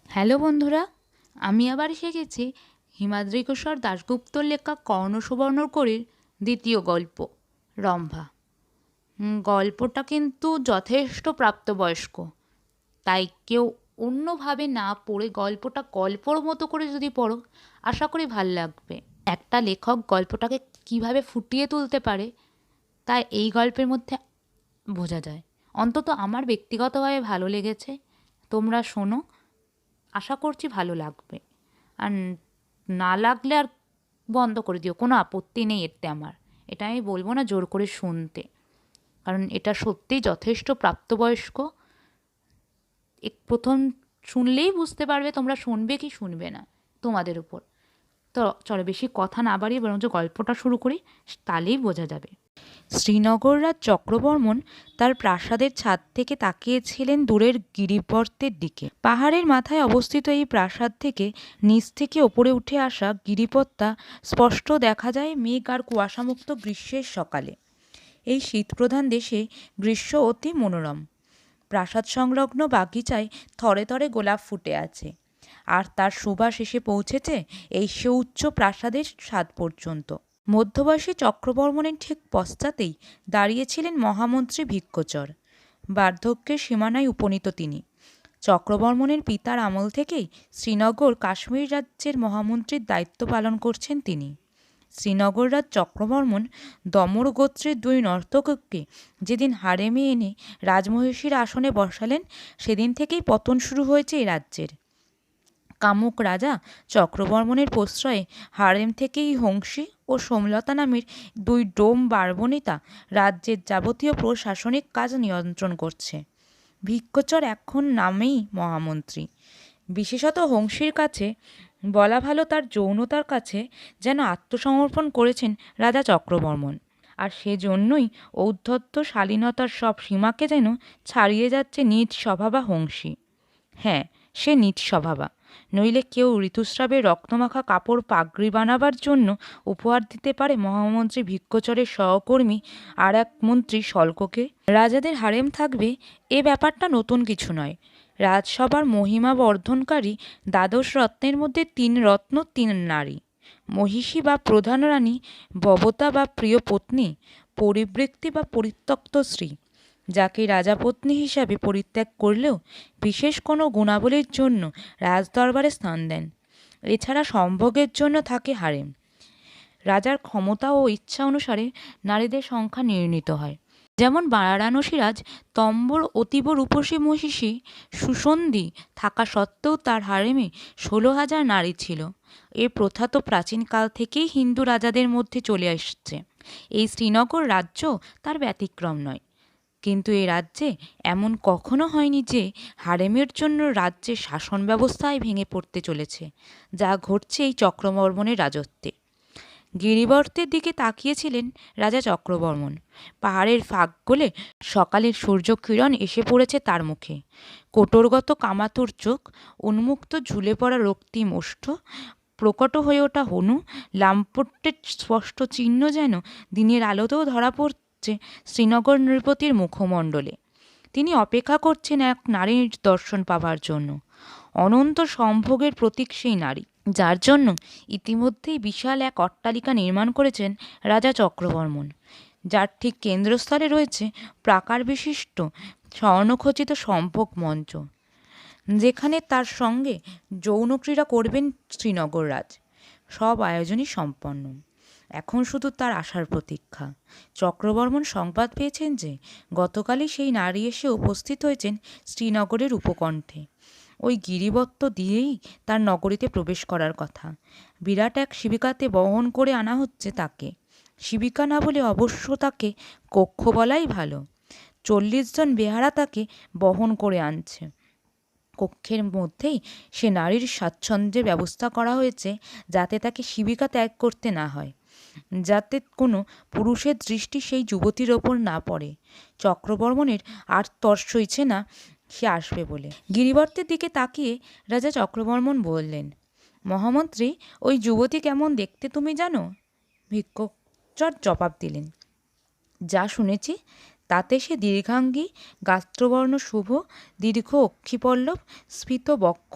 Hello বন্ধুরা, আমি আবার এসে গেছি হিমাদ্রি কিশোর দাশগুপ্তর লেখা কর্ণ সুবর্ণকরীর দ্বিতীয় গল্প রম্ভা। গল্পটা কিন্তু যথেষ্ট প্রাপ্তবয়স্ক, তাই কেউ অন্যভাবে না পড়ে গল্পটা গল্পর মতো করে যদি পড়ো, আশা করি ভাল লাগবে। একটা লেখক গল্পটাকে কিভাবে ফুটিয়ে তুলতে পারে তাই এই গল্পের মধ্যে বোঝা যায়। অন্তত আমার ব্যক্তিগতভাবে ভালো লেগেছে। তোমরা শোনো, আশা করছি ভালো লাগবে। আর না লাগলে আর বন্ধ করে দিও, কোনো আপত্তি নেই এতে আমার। এটা আমি বলবো না জোর করে শুনতে, কারণ এটা সত্যিই যথেষ্ট প্রাপ্তবয়স্ক। প্রথম শুনলেই বুঝতে পারবে তোমরা শুনবে কি শুনবে না, তোমাদের উপর। তো চলো বেশি কথা না বাড়িয়ে বরঞ্চ গল্পটা শুরু করি, তাহলেই বোঝা যাবে। শ্রীনগররাজ চক্রবর্মন তার প্রাসাদের ছাদ থেকে তাকিয়েছিলেন দূরের গিরিপর্তের দিকে। পাহাড়ের মাথায় অবস্থিত এই প্রাসাদ থেকে নিচ থেকে ওপরে উঠে আসা গিরিপথটা স্পষ্ট দেখা যায় মেঘ আর কুয়াশামুক্ত গ্রীষ্মের সকালে। এই শীতপ্রধান দেশে গ্রীষ্ম অতি মনোরম। প্রাসাদ সংলগ্ন বাগিচায় থরে থরে গোলাপ ফুটে আছে, আর তার সুবাস এসে পৌঁছেছে এই সুউচ্চ প্রাসাদের ছাদ পর্যন্ত। মধ্যবয়সী চক্রবর্মনের ঠিক পশ্চাতেই দাঁড়িয়েছিলেন মহামন্ত্রী ভিক্কচর। বার্ধক্যের সীমানায় উপনীত তিনি। চক্রবর্মনের পিতার আমল থেকেই শ্রীনগর কাশ্মীর রাজ্যের মহামন্ত্রীর দায়িত্ব পালন করছেন তিনি। শ্রীনগররাজ চক্রবর্মন দমর গোত্রের দুই নর্তককে যেদিন হারেমে এনে রাজমহিষীর আসনে বসালেন, সেদিন থেকেই পতন শুরু হয়েছে এই রাজ্যের। কামুক রাজা চক্রবর্মনের প্রশ্রয়ে হারেম থেকেই হংসী ও সোমলতা নামের দুই ডোম বারবনিতা রাজ্যের যাবতীয় প্রশাসনিক কাজ নিয়ন্ত্রণ করছে। ভিক্কচর এখন নামেই মহামন্ত্রী। বিশেষত হংসীর কাছে বলা ভালো, তার যৌনতার কাছে যেন আত্মসমর্পণ করেছেন রাজা চক্রবর্মন। আর সেজন্যই ঔদ্ধত্য শালীনতার সব সীমাকে যেন ছাড়িয়ে যাচ্ছে নিজ স্বভাবা হংসী। হ্যাঁ, সে নিজ স্বভাবা, নইলে কেউ ঋতুস্রাবের রক্তমাখা কাপড় পাগড়ি বানাবার জন্য উপহার দিতে পারে মহামন্ত্রী ভিক্কচরের সহকর্মী আর এক মন্ত্রী শল্ককে? রাজাদের হারেম থাকবে, এ ব্যাপারটা নতুন কিছু নয়। রাজসভার মহিমা বর্ধনকারী দ্বাদশ রত্নের মধ্যে ৩ রত্ন ৩ নারী: মহিষী বা প্রধান রানী, ববতা বা প্রিয় পত্নী, পরিবৃক্তি বা পরিত্যক্ত স্ত্রী, যাকে রাজাপত্নী হিসাবে পরিত্যাগ করলেও বিশেষ কোনো গুণাবলীর জন্য রাজদরবারে স্থান দেন। এছাড়া সম্ভোগের জন্য থাকে হারেম। রাজার ক্ষমতা ও ইচ্ছা অনুসারে নারীদের সংখ্যা নির্ণীত হয়। যেমন বারাণসীরাজ তম্বর অতীব রূপসী মহিষী সুসন্ধি থাকা সত্ত্বেও তার হারেমে ১৬,০০০ নারী ছিল। এ প্রথা তো প্রাচীনকাল থেকেই হিন্দু রাজাদের মধ্যে চলে আসছে। এই শ্রীনগর রাজ্য তার ব্যতিক্রম নয়। কিন্তু এ রাজ্যে এমন কখনো হয়নি যে হারেমের জন্য রাজ্যের শাসন ব্যবস্থায় ভেঙে পড়তে চলেছে, যা ঘটছে এই চক্রবর্মনের রাজত্বে। গিরিবর্তের দিকে তাকিয়েছিলেন রাজা চক্রবর্মন। পাহাড়ের ফাঁক গলে সকালের সূর্যকিরণ এসে পড়েছে তার মুখে। কোটরগত কামাতুর চোখ, উন্মুক্ত ঝুলে পড়া রক্তিম ওষ্ঠ, প্রকট হয়ে ওঠা হনু, লাম্পটের স্পষ্ট চিহ্ন যেন দিনের আলোতেও ধরা পড়ছে শ্রীনগর নৃপতির মুখমণ্ডলে। তিনি অপেক্ষা করছেন এক নারীর দর্শন পাবার জন্য। অনন্ত সম্ভোগের প্রতীক সেই নারী, যার জন্য ইতিমধ্যেই বিশাল এক অট্টালিকা নির্মাণ করেছেন রাজা চক্রবর্মন, যার ঠিক কেন্দ্রস্থলে রয়েছে প্রাকার বিশিষ্ট স্বর্ণখচিত সম্ভোগ মঞ্চ, যেখানে তার সঙ্গে যৌনক্রীড়া করবেন শ্রীনগররাজ। সব আয়োজনই সম্পন্ন, এখন শুধু তার আসার প্রতীক্ষা। চক্রবর্মন সংবাদ পেয়েছেন যে গতকালই সেই নারী এসে উপস্থিত হয়েছেন শ্রীনগরের উপকণ্ঠে। ওই গিরিবত্ত দিয়েই তার নগরীতে প্রবেশ করার কথা। বিরাট এক শিবিকাতে বহন করে আনা হচ্ছে তাকে। শিবিকা না বলে অবশ্য তাকে কক্ষ বলাই ভালো। ৪০ জন বেহারা তাকে বহন করে আনছে। কক্ষের মধ্যেই সে নারীর স্বাচ্ছন্দ্যের ব্যবস্থা করা হয়েছে, যাতে তাকে শিবিকা ত্যাগ করতে না হয়, যাতে কোনো পুরুষের দৃষ্টি সেই যুবতীর ওপর না পড়ে। চক্রবর্মনের আর তর সইছে না সে আসবে বলে। গিরিবর্তের দিকে তাকিয়ে রাজা চক্রবর্মন বললেন, মহামন্ত্রী, ওই যুবতী কেমন দেখতে তুমি জানো? ভিক্কচর জবাব দিলেন, যা শুনেছি তাতে সে দীর্ঘাঙ্গী, গাত্রবর্ণ শুভ, দীর্ঘ অক্ষিপল্লব, স্ফীত বক্ষ,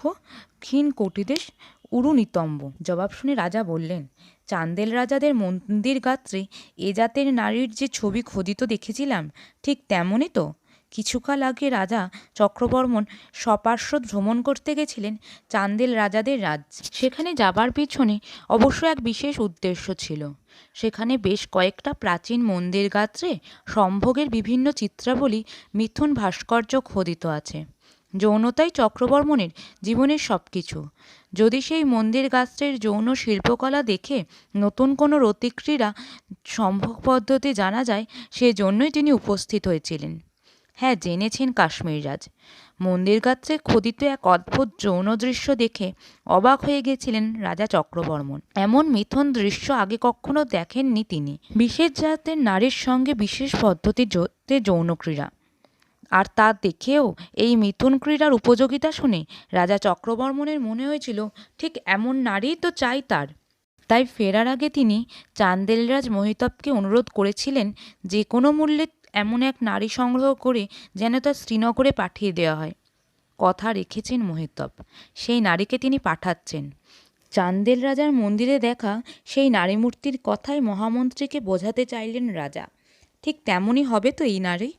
ক্ষীণ কটিদেশ, উরু নিতম্ব। জবাব শুনে রাজা বললেন, চান্দেল রাজাদের মন্দির গাত্রে এ জাতের নারীর যে ছবি খোদিত দেখেছিলাম ঠিক তেমনই তো। কিছুকাল আগে রাজা চক্রবর্মণ সপার্শ্বদ ভ্রমণ করতে গেছিলেন চান্দেল রাজাদের রাজ্যে। সেখানে যাবার পিছনে অবশ্য এক বিশেষ উদ্দেশ্য ছিল। সেখানে বেশ কয়েকটা প্রাচীন মন্দির গাত্রে সম্ভোগের বিভিন্ন চিত্রাবলী মিথুন ভাস্কর্য খোদিত আছে। যৌনতাই চক্রবর্মণের জীবনের সব কিছু। যদি সেই মন্দির গাত্রের যৌন শিল্পকলা দেখে নতুন কোনো রতিক্রীড়া সম্ভোগ পদ্ধতি জানা যায়, সেজন্যই তিনি উপস্থিত হয়েছিলেন। হ্যাঁ, জেনেছেন কাশ্মীররাজ। মন্দির গাত্রে খোদিত এক অদ্ভুত যৌন দৃশ্য দেখে অবাক হয়ে গেছিলেন রাজা চক্রবর্মণ। এমন মিথুন দৃশ্য আগে কখনো দেখেননি তিনি। বিশেষ জাতের নারীর সঙ্গে বিশেষ পদ্ধতিতে যৌন ক্রীড়া, আর তা দেখেও এই মিথুন ক্রীড়ার উপযোগিতা শুনে রাজা চক্রবর্মণের মনে হয়েছিল ঠিক এমন নারীই তো চাই তার। তাই ফেরার আগে তিনি চান্দেলরাজ মহিতবকে অনুরোধ করেছিলেন যে কোনো মূল্যে এমন এক নারী সংগ্রহ করে যেন তা শ্রীনগরে পাঠিয়ে দেওয়া হয়। কথা রেখেছেন মহিতব, সেই নারীকে তিনি পাঠাচ্ছেন। চান্দেল রাজার মন্দিরে দেখা সেই নারী মূর্তির কথাই মহামন্ত্রীকে বোঝাতে চাইলেন রাজা। ঠিক তেমনই হবে তো এই নারী?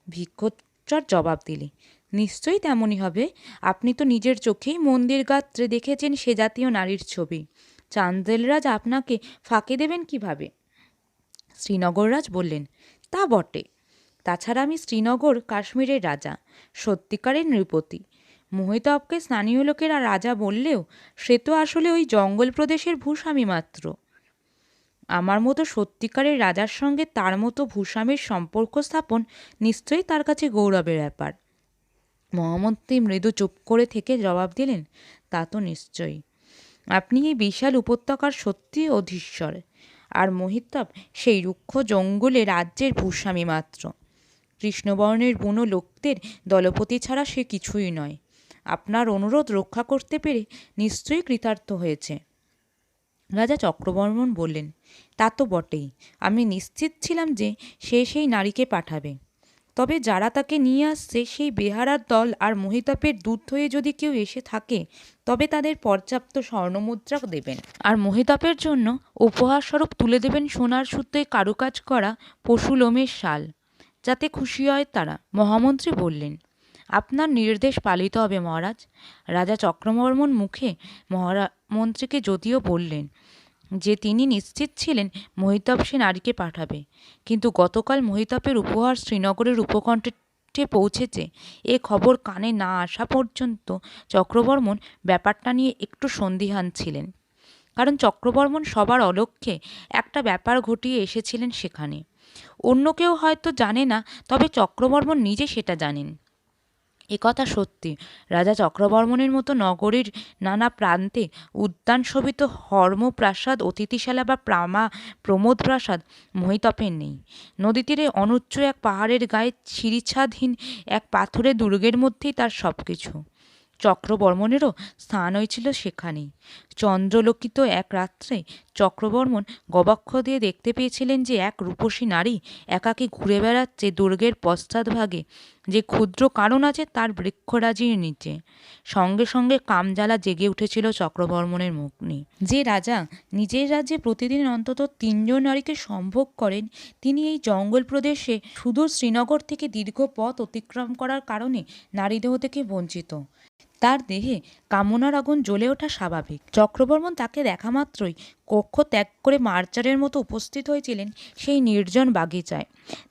ভিক্ষুকচর জবাব দিলে, নিশ্চয়ই তেমনই হবে। আপনি তো নিজের চোখেই মন্দির গাত্রে দেখেছেন সে জাতীয় নারীর ছবি। চান্দেলরাজ আপনাকে ফাঁকি দেবেন কিভাবে? শ্রীনগররাজ বললেন, তা বটে। তাছাড়া আমি শ্রীনগর কাশ্মীরের রাজা, সত্যিকারের নৃপতি। মোহিতবকে স্থানীয় লোকেরা রাজা বললেও সে তো আসলে ওই জঙ্গল প্রদেশের ভূস্বামী মাত্র। আমার মতো সত্যিকারের রাজার সঙ্গে তার মতো ভূস্বামীর সম্পর্ক স্থাপন নিশ্চয়ই তার কাছে গৌরবের ব্যাপার। মহামন্ত্রী মৃদু চুপ করে থেকে জবাব দিলেন, তা তো নিশ্চয়ই। আপনি এই বিশাল উপত্যকার সত্যি অধীশ্বর, আর মহিতব সেই রুক্ষ জঙ্গলে রাজ্যের ভূস্বামী মাত্র। কৃষ্ণবর্ণের বুনো লোকদের দলপতি ছাড়া সে কিছুই নয়। আপনার অনুরোধ রক্ষা করতে পেরে নিশ্চয়ই কৃতার্থ হয়েছে। রাজা চক্রবর্মণ বললেন, তা তো বটেই। আমি নিশ্চিত ছিলাম যে সে সেই নারীকে পাঠাবে। তবে যারা তাকে নিয়ে আসছে সেই বেহারার দল আর মহিতবের দূত হয়ে যদি কেউ এসে থাকে তবে তাদের পর্যাপ্ত স্বর্ণমুদ্রা দেবেন, আর মহিতবের জন্য উপহারস্বরূপ তুলে দেবেন সোনার সুতোয় কারুকাজ করা পশু লোমের শাল, যাতে খুশি হয় তারা। মহামন্ত্রী বললেন, আপনার নির্দেশ পালিত হবে মহারাজ। রাজা চক্রবর্মণ মুখে মন্ত্রীকে যদিও বললেন যে তিনি নিশ্চিত ছিলেন মহিতব সে নারীকে পাঠাবে, কিন্তু গতকাল মহিতবের উপহার শ্রীনগরের উপকণ্ঠে পৌঁছেছে এ খবর কানে না আসা পর্যন্ত চক্রবর্মণ ব্যাপারটা নিয়ে একটু সন্দিহান ছিলেন। কারণ চক্রবর্মণ সবার অলক্ষ্যে একটা ব্যাপার ঘটিয়ে এসেছিলেন সেখানে। অন্য কেউ হয়তো জানে না, তবে চক্রবর্মণ নিজে সেটা জানেন। একথা সত্যি। রাজা চক্রবর্মণের মতো নগরীর নানা প্রান্তে উদ্যান শোভিত হর্মপ্রাসাদ, অতিথিশালা বা প্রমোদ প্রাসাদ মহিতবের নেই। নদী তীরে অনুচ্চ এক পাহাড়ের গায়ে সিঁড়িছাদহীন এক পাথুরে দুর্গের মধ্যেই তার সব কিছু। চক্রবর্মণেরও স্থান হয়েছিল সেখানেই। চন্দ্রলোকিত এক রাত্রে চক্রবর্মণ গবাক্ষ দিয়ে দেখতে পেয়েছিলেন যে এক রূপসী নারী একাকী ঘুরে বেড়াচ্ছে দুর্গের পশ্চাৎভাগে যে ক্ষুদ্র কারণ আছে তার বৃক্ষরাজির নিচে। সঙ্গে সঙ্গে কামজ্বালা জেগে উঠেছিল চক্রবর্মণের মনে। যে রাজা নিজের রাজ্যে প্রতিদিন অন্তত 3 জন নারীকে সম্ভোগ করেন, তিনি এই জঙ্গল প্রদেশে সুদূর শ্রীনগর থেকে দীর্ঘ পথ অতিক্রম করার কারণে নারীদেহ থেকে বঞ্চিত। তার দেহে কামনার আগুন জ্বলে ওঠা স্বাভাবিক। চক্রবর্মণ তাকে দেখা মাত্রই কক্ষ ত্যাগ করে মার্চারের মতো উপস্থিত হয়েছিলেন সেই নির্জন বাগিচায়।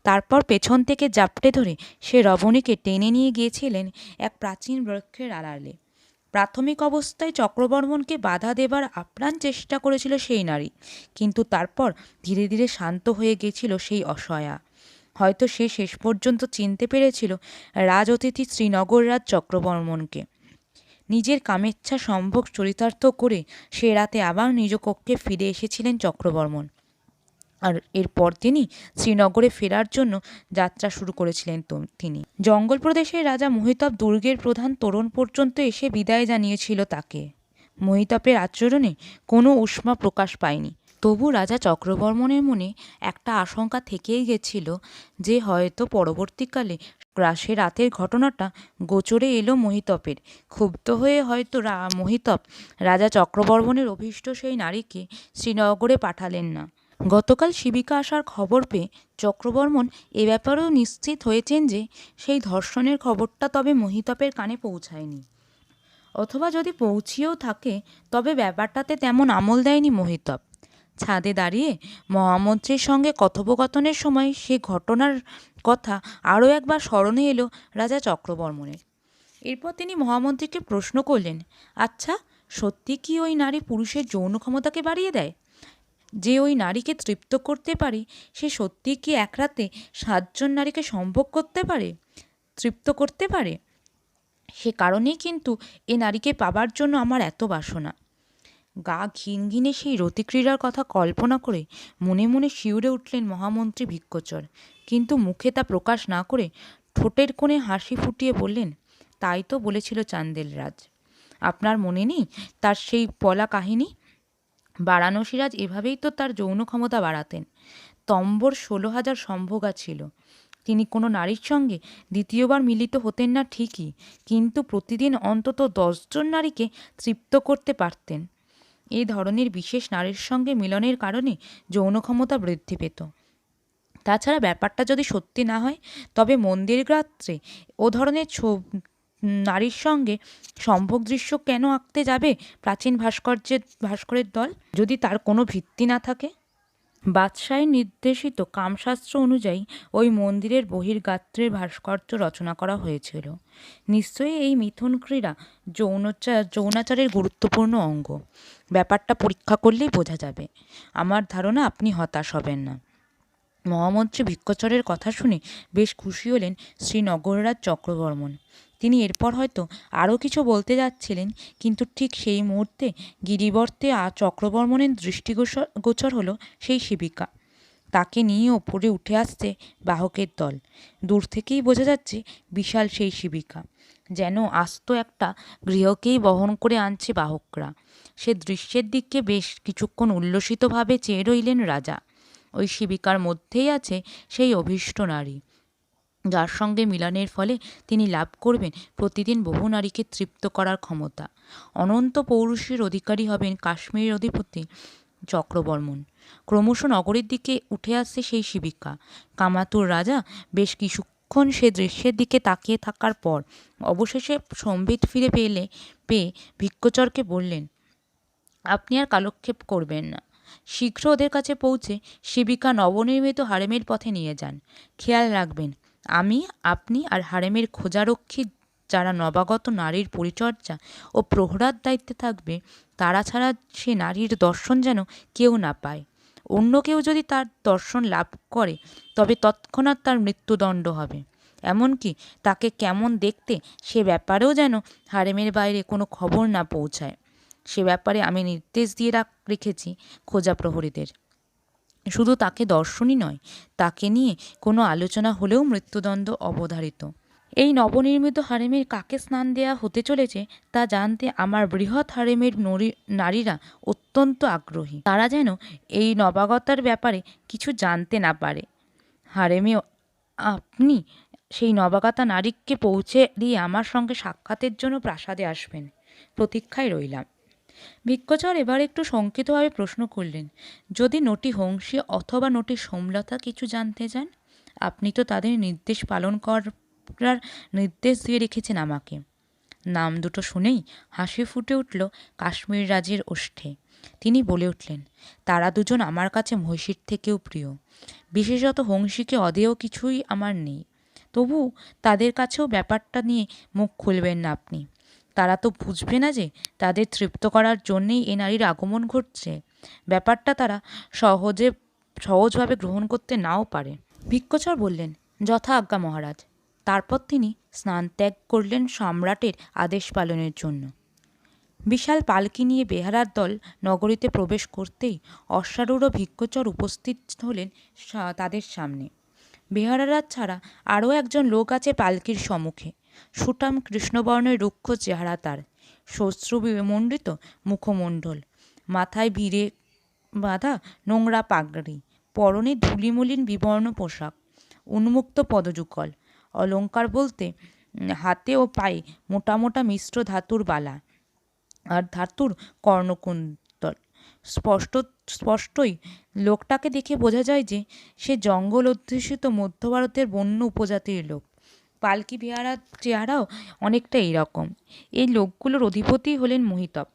তারপর পেছন থেকে জাপটে ধরে সে রমণীকে টেনে নিয়ে গিয়েছিলেন এক প্রাচীন বৃক্ষের আড়ালে। প্রাথমিক অবস্থায় চক্রবর্মণকে বাধা দেবার আপ্রাণ চেষ্টা করেছিল সেই নারী, কিন্তু তারপর ধীরে ধীরে শান্ত হয়ে গিয়েছিল সেই অসহায়া। হয়তো সে শেষ পর্যন্ত চিনতে পেরেছিল রাজ অতিথি শ্রীনগররাজ চক্রবর্মণকে। নিজের কামেচ্ছা সম্ভোগ চরিতার্থ করে সে রাতে আবার নিজ কক্ষে ফিরে এসেছিলেন চক্রবর্মণ। আর এরপর তিনি শ্রীনগরে ফেরার জন্য যাত্রা শুরু করেছিলেন। তিনি জঙ্গল প্রদেশের রাজা মহিতব দুর্গের প্রধান তোরণ পর্যন্ত এসে বিদায় জানিয়েছিল তাকে। মহিতবের আচরণে কোনো উষ্মা প্রকাশ পায়নি, তবু রাজা চক্রবর্মণের মনে একটা আশঙ্কা থেকেই গেছিল যে হয়তো পরবর্তীকালে সে রাতের ঘটনাটা গোচরে এলো মহিতপের। ক্ষুব্ধ হয়ে হয়তো মহিতপ রাজা চক্রবর্মণের অভীষ্ট সেই নারীকে শ্রীনগরে পাঠালেন না। গতকাল শিবিকা আসার খবর পেয়ে চক্রবর্মণ এ ব্যাপারেও নিশ্চিত হয়েছেন যে সেই ধর্ষণের খবরটা তবে মহিতপের কানে পৌঁছায়নি, অথবা যদি পৌঁছিয়েও থাকে তবে ব্যাপারটাতে তেমন আমল দেয়নি মহিতপ। ছাদে দাঁড়িয়ে মহামন্ত্রীর সঙ্গে কথোপকথনের সময় সে ঘটনার কথা আরও একবার স্মরণে এলো রাজা চক্রবর্মণের। এরপর তিনি মহামন্ত্রীকে প্রশ্ন করলেন, আচ্ছা, সত্যি কি ওই নারী পুরুষের যৌন ক্ষমতাকে বাড়িয়ে দেয়? যে ওই নারীকে তৃপ্ত করতে পারে সে সত্যি কি এক রাতে 7 জন নারীকে সম্ভোগ করতে পারে, তৃপ্ত করতে পারে? সে কারণেই কিন্তু এ নারীকে পাবার জন্য আমার এত বাসনা। গা ঘিন ঘিনে সেই রতিক্রীড়ার কথা কল্পনা করে মনে মনে শিউরে উঠলেন মহামন্ত্রী ভিক্কচর, কিন্তু মুখে তা প্রকাশ না করে ঠোঁটের কোণে হাসি ফুটিয়ে বললেন, তাই তো বলেছিল চান্দেল রাজ। আপনার মনে নেই তার সেই পলা কাহিনী? বারাণসীরাজ এভাবেই তো তার যৌন ক্ষমতা বাড়াতেন। তম্বর 16,000 সম্ভোগা ছিল। তিনি কোনো নারীর সঙ্গে দ্বিতীয়বার মিলিত হতেন না ঠিকই, কিন্তু প্রতিদিন অন্তত 10 জন নারীকে তৃপ্ত করতে পারতেন। এই ধরনের বিশেষ নারীর সঙ্গে মিলনের কারণে যৌন ক্ষমতা বৃদ্ধি পেত। তাছাড়া ব্যাপারটা যদি সত্যি না হয় তবে মন্দির গাত্রে ও ধরনের নারীর সঙ্গে সম্ভোগ দৃশ্য কেন আঁকতে যাবে প্রাচীন ভাস্করের দল, যদি তার কোনো ভিত্তি না থাকে? বাদশাহের নির্দেশিত কামশাস্ত্র অনুযায়ী ওই মন্দিরের বহির্গাত্রের ভাস্কর্য রচনা করা হয়েছিল। নিশ্চয়ই এই মিথুন ক্রীড়া যৌনাচারের গুরুত্বপূর্ণ অঙ্গ। ব্যাপারটা পরীক্ষা করলেই বোঝা যাবে। আমার ধারণা আপনি হতাশ হবেন না। মহামন্ত্রী ভিক্কচরের কথা শুনে বেশ খুশি হলেন শ্রীনগররাজ চক্রবর্মণ। তিনি এরপর হয়তো আরও কিছু বলতে যাচ্ছিলেন, কিন্তু ঠিক সেই মুহূর্তে গিরিবর্তে চক্রবর্মণের দৃষ্টিগোচর হলো সেই শিবিকা। তাকে নিয়ে ওপরে উঠে আসছে বাহকের দল। দূর থেকেই বোঝা যাচ্ছে বিশাল সেই শিবিকা, যেন আস্ত একটা গৃহকেই বহন করে আনছে বাহকরা। সে দৃশ্যের দিকে বেশ কিছুক্ষণ উল্লসিতভাবে চেয়ে রইলেন রাজা। ওই শিবিকার মধ্যেই আছে সেই অভীষ্ট নারী, যার সঙ্গে মিলনের ফলে তিনি লাভ করবেন প্রতিদিন বহু নারীকে তৃপ্ত করার ক্ষমতা। অনন্ত পৌরুষের অধিকারী হবেন কাশ্মীরের অধিপতি চক্রবর্মণ। ক্রমশ নগরের দিকে উঠে আসছে সেই শিবিকা। কামাতুর রাজা বেশ কিছুক্ষণ সে দৃশ্যের দিকে তাকিয়ে থাকার পর অবশেষে সম্বিত ফিরে পেয়ে ভিক্কচরকে বললেন, আপনি আর কালক্ষেপ করবেন না। শীঘ্র ওদের কাছে পৌঁছে শিবিকা নবনির্মিত হারেমের পথে নিয়ে যান। খেয়াল রাখবেন, আমি, আপনি আর হারেমের খোঁজারক্ষী যারা নবাগত নারীর পরিচর্যা ও প্রহরার দায়িত্বে থাকবে, তারা ছাড়া সে নারীর দর্শন যেন কেউ না পায়। অন্য কেউ যদি তার দর্শন লাভ করে তবে তৎক্ষণাৎ তার মৃত্যুদণ্ড হবে। এমনকি তাকে কেমন দেখতে সে ব্যাপারেও যেন হারেমের বাইরে কোনো খবর না পৌঁছায়। সে ব্যাপারে আমি নির্দেশ দিয়ে রেখেছি খোঁজা প্রহরীদের। শুধু তাকে দর্শনই নয়, তাকে নিয়ে কোনো আলোচনা হলেও মৃত্যুদণ্ড অবধারিত। এই নবনির্মিত হারেমের কাকে স্নান দেয়া হতে চলেছে তা জানতে আমার বৃহৎ হারেমের নারীরা অত্যন্ত আগ্রহী। তারা যেন এই নবাগতার ব্যাপারে কিছু জানতে না পারে। হারেমে আপনি সেই নবাগতা নারীকে পৌঁছে দিয়ে আমার সঙ্গে সাক্ষাতের জন্য প্রাসাদে আসবেন। প্রতীক্ষায় রইলাম। ভিক্কচর এবার একটু শঙ্কিতভাবে প্রশ্ন করলেন, যদি নটি হংসী অথবা নটি সোমলতা কিছু জানতে চান? আপনি তো তাদের নির্দেশ পালন করার নির্দেশ দিয়ে রেখেছেন আমাকে। নাম দুটো শুনেই হাসি ফুটে উঠল কাশ্মীর রাজের ওষ্ঠে। তিনি বলে উঠলেন, তারা দুজন আমার কাছে মহিষীর থেকেও প্রিয়। বিশেষত হংসীকে অদেয় কিছুই আমার নেই। তবু তাদের কাছেও ব্যাপারটা নিয়ে মুখ খুলবেন না আপনি। তারা তো বুঝবে না যে তাদের তৃপ্ত করার জন্যেই এ নারীর আগমন ঘটছে। ব্যাপারটা তারা সহজভাবে গ্রহণ করতে নাও পারে। ভিক্কচর বললেন, যথা আজ্ঞা মহারাজ। তারপর তিনি স্নান ত্যাগ করলেন সম্রাটের আদেশ পালনের জন্য। বিশাল পালকি নিয়ে বেহারার দল নগরীতে প্রবেশ করতেই অশ্বারূঢ় ভিক্কচর উপস্থিত হলেন তাদের সামনে। বেহারারা ছাড়া আরও একজন লোক আছে পালকির সম্মুখে। সুঠাম কৃষ্ণবর্ণের রুক্ষ চেহারা তার, শ্মশ্রু বিমণ্ডিত মুখমণ্ডল, মাথায় ভিড়ে বাঁধা নোংরা পাগড়ি, পরনে ধূলিমলিন বিবর্ণ পোশাক, উন্মুক্ত পদযুগল, অলংকার বলতে হাতে ও পায়ে মোটা মোটা মিশ্র ধাতুর বালা আর ধাতুর কর্ণকুন্তল। স্পষ্টই লোকটাকে দেখে বোঝা যায় যে সে জঙ্গল অধ্যুষিত মধ্য ভারতের বন্য উপজাতির লোক। পালকি বেহারার চেহারাও অনেকটা এইরকম। এই লোকগুলোর অধিপতি হলেন মোহিতপ।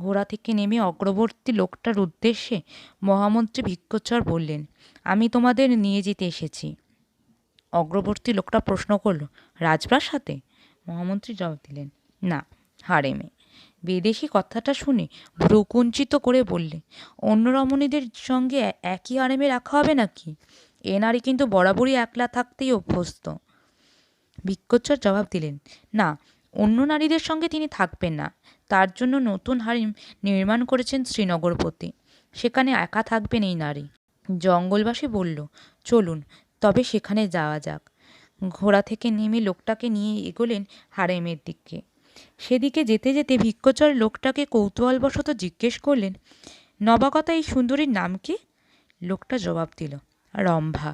ঘোড়া থেকে নেমে অগ্রবর্তী লোকটার উদ্দেশ্যে মহামন্ত্রী ভিক্ষুচর বললেন, আমি তোমাদের নিয়ে যেতে এসেছি। অগ্রবর্তী লোকটা প্রশ্ন করল, রাজপ্রাসাদে? মহামন্ত্রী জবাব দিলেন, না, হারেমে। বিদেশি কথাটা শুনে ভ্রুকুঞ্চিত করে বললে, অন্য রমণীদের সঙ্গে একই হারেমে রাখা হবে নাকি? এ নারী কিন্তু বরাবরই একলা থাকতেই অভ্যস্ত। ভিক্ষুচর জবাব দিলেন, না, অন্য নারীদের সঙ্গে তিনি থাকবেন না। তার জন্য নতুন হারেম নির্মাণ করেছেন শ্রীনগরপতি। সেখানে একা থাকবেন এই নারী। জঙ্গলবাসী বলল, চলুন তবে সেখানে যাওয়া যাক। ঘোড়া থেকে নেমে লোকটাকে নিয়ে এগোলেন হারেমের দিকে। সেদিকে যেতে যেতে ভিক্ষুচর লোকটাকে কৌতূহলবশত জিজ্ঞেস করলেন, নবাগতা এই সুন্দরীর নাম কি? লোকটা জবাব দিল, রম্ভা।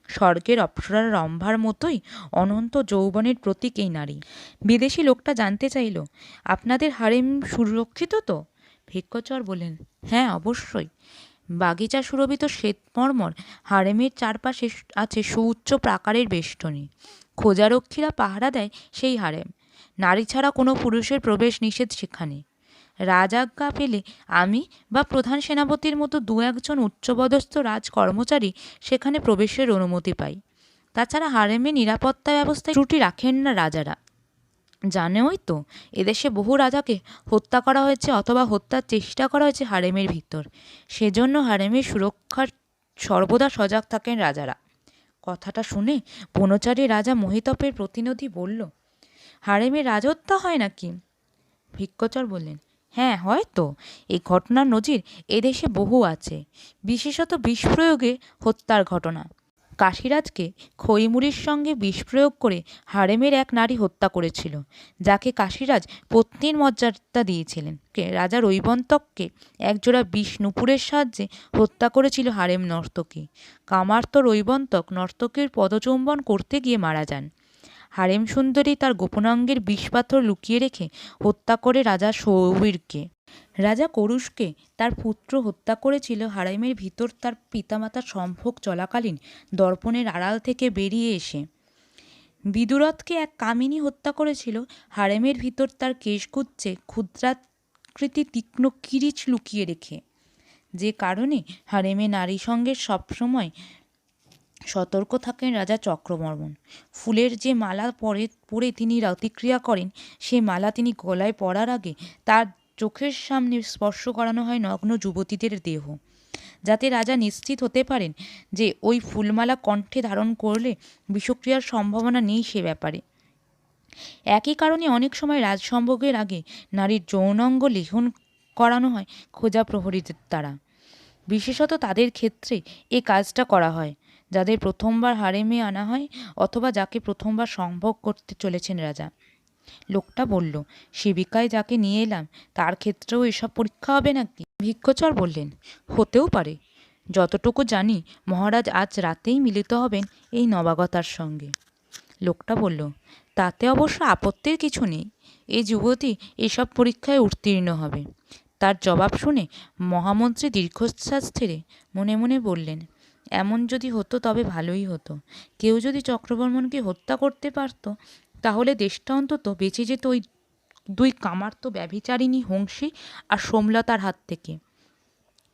স্বর্গের অপ্সরা রম্ভার মতোই অনন্ত যৌবনের প্রতীক এই নারী। বিদেশি লোকটা জানতে চাইল, আপনাদের হারেম সুরক্ষিত তো? ভিক্ষুচর বললেন, হ্যাঁ, অবশ্যই। বাগিচা সুরভিত শ্বেতমর্মর হারেমের চারপাশে আছে সুউচ্চ প্রাকারের বেষ্টনী। খোঁজারক্ষীরা পাহারা দেয় সেই হারেম। নারী ছাড়া কোনো পুরুষের প্রবেশ নিষেধ সেখানে। রাজাজ্ঞা পেলে আমি বা প্রধান সেনাপতির মতো দু একজন উচ্চপদস্থ রাজ কর্মচারী সেখানে প্রবেশের অনুমতি পাই। তাছাড়া হারেমে নিরাপত্তা ব্যবস্থায় ত্রুটি রাখেন না রাজারা। জানোই তো, এদেশে বহু রাজাকে হত্যা করা হয়েছে অথবা হত্যার চেষ্টা করা হয়েছে হারেমের ভিতর। সেজন্য হারেমের সুরক্ষার সর্বদা সজাগ থাকেন রাজারা। কথাটা শুনে বনচারী রাজা মোহিতপের প্রতিনিধি বলল, হারেমে রাজহত্যা হয় নাকি? ভিক্ষুচর বললেন, হ্যাঁ, হয় তো। এই ঘটনার নজির এদেশে বহু আছে, বিশেষত বিষ প্রয়োগে হত্যার ঘটনা। কাশীরাজকে খইমুড়ির সঙ্গে বিষ প্রয়োগ করে হারেমের এক নারী হত্যা করেছিল, যাকে কাশীরাজ পত্নীর মর্যাদা দিয়েছিলেন। রাজা রৈবন্তককে একজোড়া বিষ নুপুরের সাহায্যে হত্যা করেছিল হারেম নর্তকী। কামার্ত রৈবন্তক নর্তকীর পদচুম্বন করতে গিয়ে মারা যান। হারেম সুন্দরী তার গোপনাঙ্গের বিষপাথর লুকিয়ে রেখে হত্যা করে রাজা সৌবীরকে। রাজা করুষকে তার পুত্র হত্যা করেছিল হারেমের ভিতর তার পিতামাতার সম্ভোগ চলাকালীন দর্পণের আড়াল থেকে বেরিয়ে এসে। বিদুরথকে এক কামিনী হত্যা করেছিল হারেমের ভিতর তার কেশগুচ্ছে ক্ষুদ্রাকৃতি তীক্ষ্ণ কিরিচ লুকিয়ে রেখে। যে কারণে হারেমে নারী সঙ্গে সবসময় সতর্ক থাকেন রাজা চক্রবর্মণ। ফুলের যে মালা পরে তিনি প্রতিক্রিয়া করেন, সে মালা তিনি গলায় পরার আগে তার চোখের সামনে স্পর্শ করানো হয় নগ্ন যুবতীদের দেহ, যাতে রাজা নিশ্চিত হতে পারেন যে ওই ফুলমালা কণ্ঠে ধারণ করলে বিষক্রিয়ার সম্ভাবনা নেই সে ব্যাপারে। একই কারণে অনেক সময় রাজসম্ভোগের আগে নারীর যৌনাঙ্গ লেহন করানো হয় খোঁজা প্রহরীদের দ্বারা। বিশেষত তাদের ক্ষেত্রে এ কাজটা করা হয় যাদের প্রথমবার হারেমে আনা হয় অথবা যাকে প্রথমবার সম্ভোগ করতে চলেছেন রাজা। লোকটা বলল, সেবিকায় যাকে নিয়ে এলাম তার ক্ষেত্রেও এসব পরীক্ষা হবে নাকি? ভিক্ষুচর বললেন, হতেও পারে। যতটুকু জানি মহারাজ আজ রাতেই মিলিত হবেন এই নবাগতার সঙ্গে। লোকটা বলল, তাতে অবশ্য আপত্তির কিছু নেই। এই যুবতী এসব পরীক্ষায় উত্তীর্ণ হবে। তার জবাব শুনে মহামন্ত্রী দীর্ঘশ্বাস ছেড়ে মনে মনে বললেন, এমন যদি হতো তবে ভালোই হতো। কেউ যদি চক্রবর্মণকে হত্যা করতে পারত, তাহলে দেশটা অন্তত বেঁচে যেত ওই দুই কামার্ত ব্যভিচারিণী হংসী আর সোমলতার হাত থেকে।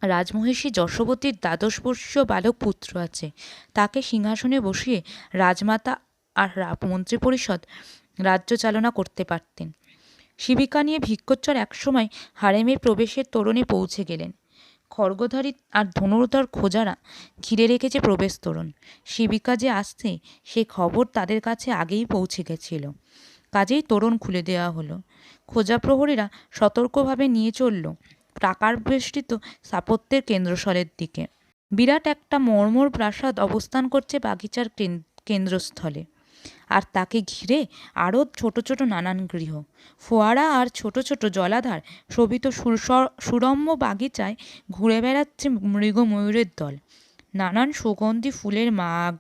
রাজমহিষী যশোবতীর ১২ বর্ষীয় বালক পুত্র আছে। তাকে সিংহাসনে বসিয়ে রাজমাতা আর মন্ত্রিপরিষদ রাজ্য চালনা করতে পারতেন। শিবিকা নিয়ে ভিক্ষুচর একসময় হারেমের প্রবেশের তোরণে পৌঁছে গেলেন। খড়গধারী আর ধনুর্ধর খোঁজারা ঘিরে রেখেছে প্রবেশ তোরণ। শিবিকা যে আসছে সে খবর তাদের কাছে আগেই পৌঁছে গেছিল, কাজেই তোরণ খুলে দেওয়া হলো। খোঁজা প্রহরীরা সতর্কভাবে নিয়ে চলল প্রাকার বেষ্টিত স্থাপত্যের কেন্দ্রস্থলের দিকে। বিরাট একটা মর্মর প্রাসাদ অবস্থান করছে বাগিচার কেন্দ্রস্থলে। আর তাকে ঘিরে আরও ছোট ছোট নানান গৃহ, ফোয়ারা আর ছোট ছোট জলাধার শোভিত সুরম্য বাগিচায় ঘুরে বেড়াচ্ছে মৃগ ময়ূরের দল। নানান সুগন্ধি ফুলের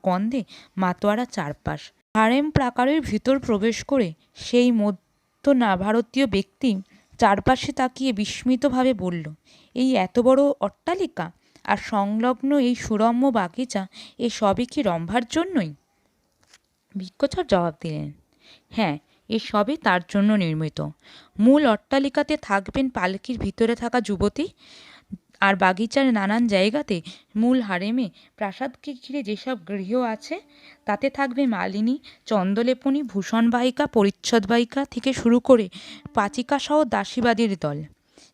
গন্ধে মাতোয়ারা চারপাশ। হারেম প্রাকারের ভিতর প্রবেশ করে সেই মধ্য না ভারতীয় ব্যক্তি চারপাশে তাকিয়ে বিস্মিতভাবে বলল, এই এত বড় অট্টালিকা আর সংলগ্ন এই সুরম্য বাগিচা, এ সবই কি রম্ভার জন্যই? ভিক্ষুচর জবাব দিলেন, হ্যাঁ, এ সবই তার জন্য নির্মিত। মূল অট্টালিকাতে থাকবেন পালকির ভিতরে থাকা যুবতী, আর বাগিচার নানান জায়গাতে মূল হারেমে প্রাসাদকে ঘিরে যেসব গৃহ আছে তাতে থাকবে মালিনী, চন্দ্রলেপনী, ভূষণবাহিকা, পরিচ্ছদবাহিকা থেকে শুরু করে পাচিকাসহ দাসীবাদীর দল,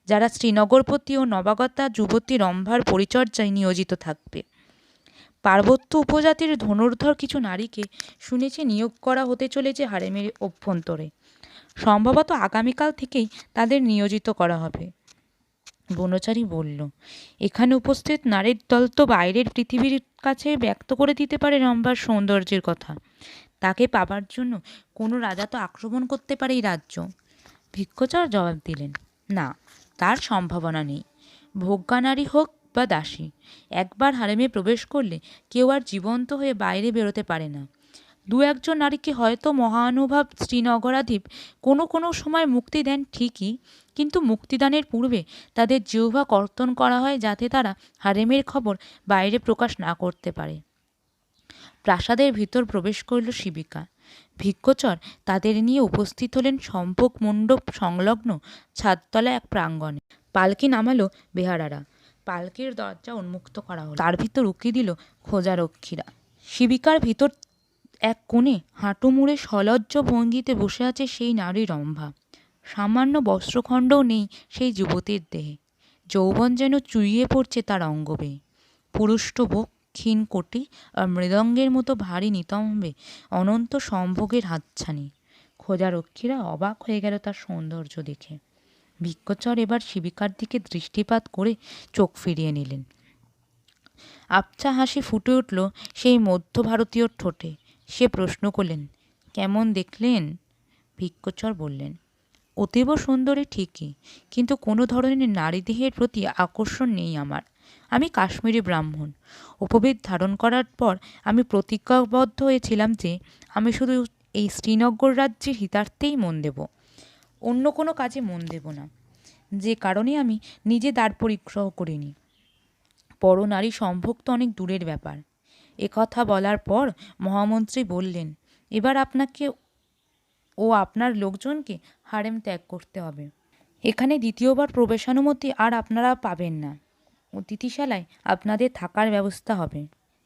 যারা শ্রীনগরপতি ও নবাগতা যুবতী রম্ভার পরিচর্যায় নিয়োজিত থাকবে। পার্বত্য উপজাতির ধনুর্ধর কিছু নারীকে শুনেছে নিয়োগ করা হতে চলেছে হারেমের অভ্যন্তরে। সম্ভবত আগামীকাল থেকেই তাদের নিয়োজিত করা হবে। বনচারী বলল, এখানে উপস্থিত নারীর দল তো বাইরের পৃথিবীর কাছে ব্যক্ত করে দিতে পারে রম্ভার সৌন্দর্যের কথা। তাকে পাবার জন্য কোনো রাজা তো আক্রমণ করতে পারে এই রাজ্য। ভিক্ষুচর জবাব দিলেন, না, তার সম্ভাবনা নেই। ভোগ্যা নারী হোক বা দাসী, একবার হারেমে প্রবেশ করলে কেউ আর জীবন্ত হয়ে বাইরে বেরোতে পারে না। দু একজন নারীকে হয়তো মহানুভব শ্রীনগরাধীপ কোনো কোনো সময় মুক্তি দেন ঠিকই, কিন্তু মুক্তিদানের পূর্বে তাদের জিহ্বা কর্তন করা হয় যাতে তারা হারেমের খবর বাইরে প্রকাশ না করতে পারে। প্রাসাদের ভিতর প্রবেশ করল শিবিকা। ভিক্ষুচর তাদের নিয়ে উপস্থিত হলেন সম্ভোগ মণ্ডপ সংলগ্ন ছাদতলা এক প্রাঙ্গণে। পালকি নামালো বেহারারা, পালকির দরজা উন্মুক্ত করা হলো, তার ভিতর উকি দিল খোঁজারক্ষীরা। শিবিকার ভিতর এক কোণে হাঁটু মুড়ে সলজ্জ ভঙ্গিতে বসে আছে সেই নারী রম্ভা। সামান্য বস্ত্রখণ্ডও নেই সেই যুবতীর দেহে। যৌবন যেন চুইয়ে পড়ছে তার অঙ্গ বেয়ে। পুরুষ্ট বুক, ক্ষীণ কোটি আর মৃদঙ্গের মতো ভারী নিতম্বে অনন্ত সম্ভোগের হাতছানি। খোঁজারক্ষীরা অবাক হয়ে গেল তার সৌন্দর্য দেখে। ভিক্ষুচর এবার শিবিকার দিকে দৃষ্টিপাত করে চোখ ফিরিয়ে নিলেন। আবছা হাসি ফুটে উঠল সেই মধ্য ভারতীয় ঠোঁটে। সে প্রশ্ন করলেন, কেমন দেখলেন? ভিক্ষুচর বললেন, অতীব সুন্দরী ঠিকই, কিন্তু কোনো ধরনের নারীদেহের প্রতি আকর্ষণ নেই আমার। আমি কাশ্মীরি ব্রাহ্মণ। উপবেদ ধারণ করার পর আমি প্রতিজ্ঞাবদ্ধ হয়েছিলাম যে আমি শুধু এই শ্রীনগর রাজ্যের হিতার্থেই মন দেব, অন্য কোনো কাজে মন দেব না। যে কারণে আমি নিজে দ্বার পরিগ্রহ করিনি। পরনারী সম্ভোগ তো অনেক দূরের ব্যাপার। কথা বলার পর মহামন্ত্রী বললেন, এবার আপনাকে ও আপনার লোকজনকে হারেম ত্যাগ করতে হবে। এখানে দ্বিতীয়বার প্রবেশানুমতি আর আপনারা পাবেন না। অতিথিশালায় আপনাদের থাকার ব্যবস্থা হবে।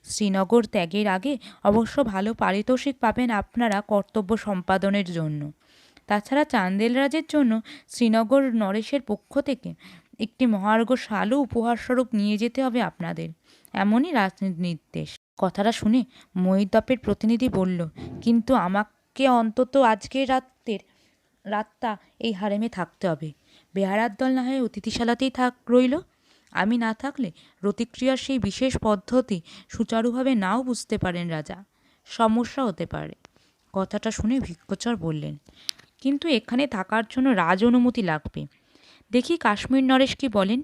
শ্রীনগর ত্যাগের আগে অবশ্য ভালো পারিতোষিক পাবেন আপনারা কর্তব্য সম্পাদনের জন্য। তাছাড়া চান্দেল রাজের জন্য শ্রীনগর নরেশের পক্ষ থেকে একটি মহার্ঘ শালও উপহারস্বরূপ নিয়ে যেতে হবে আপনাদের, এমনই নির্দেশ। কথাটা শুনে মহিদ্বপের প্রতিনিধি বলল, কিন্তু আমাকে অন্তত আজকের রাতটা এই হারেমে থাকতে হবে। বেহারার দল না হয় অতিথিশালাতেই রইল। আমি না থাকলে প্রতিক্রিয়ার সেই বিশেষ পদ্ধতি সুচারুভাবে নাও বুঝতে পারেন রাজা, সমস্যা হতে পারে। কথাটা শুনে ভিক্ষুচর বললেন, কিন্তু এখানে থাকার জন্য রাজ অনুমতি লাগবে। দেখি কাশ্মীর নরেশ কি বলেন।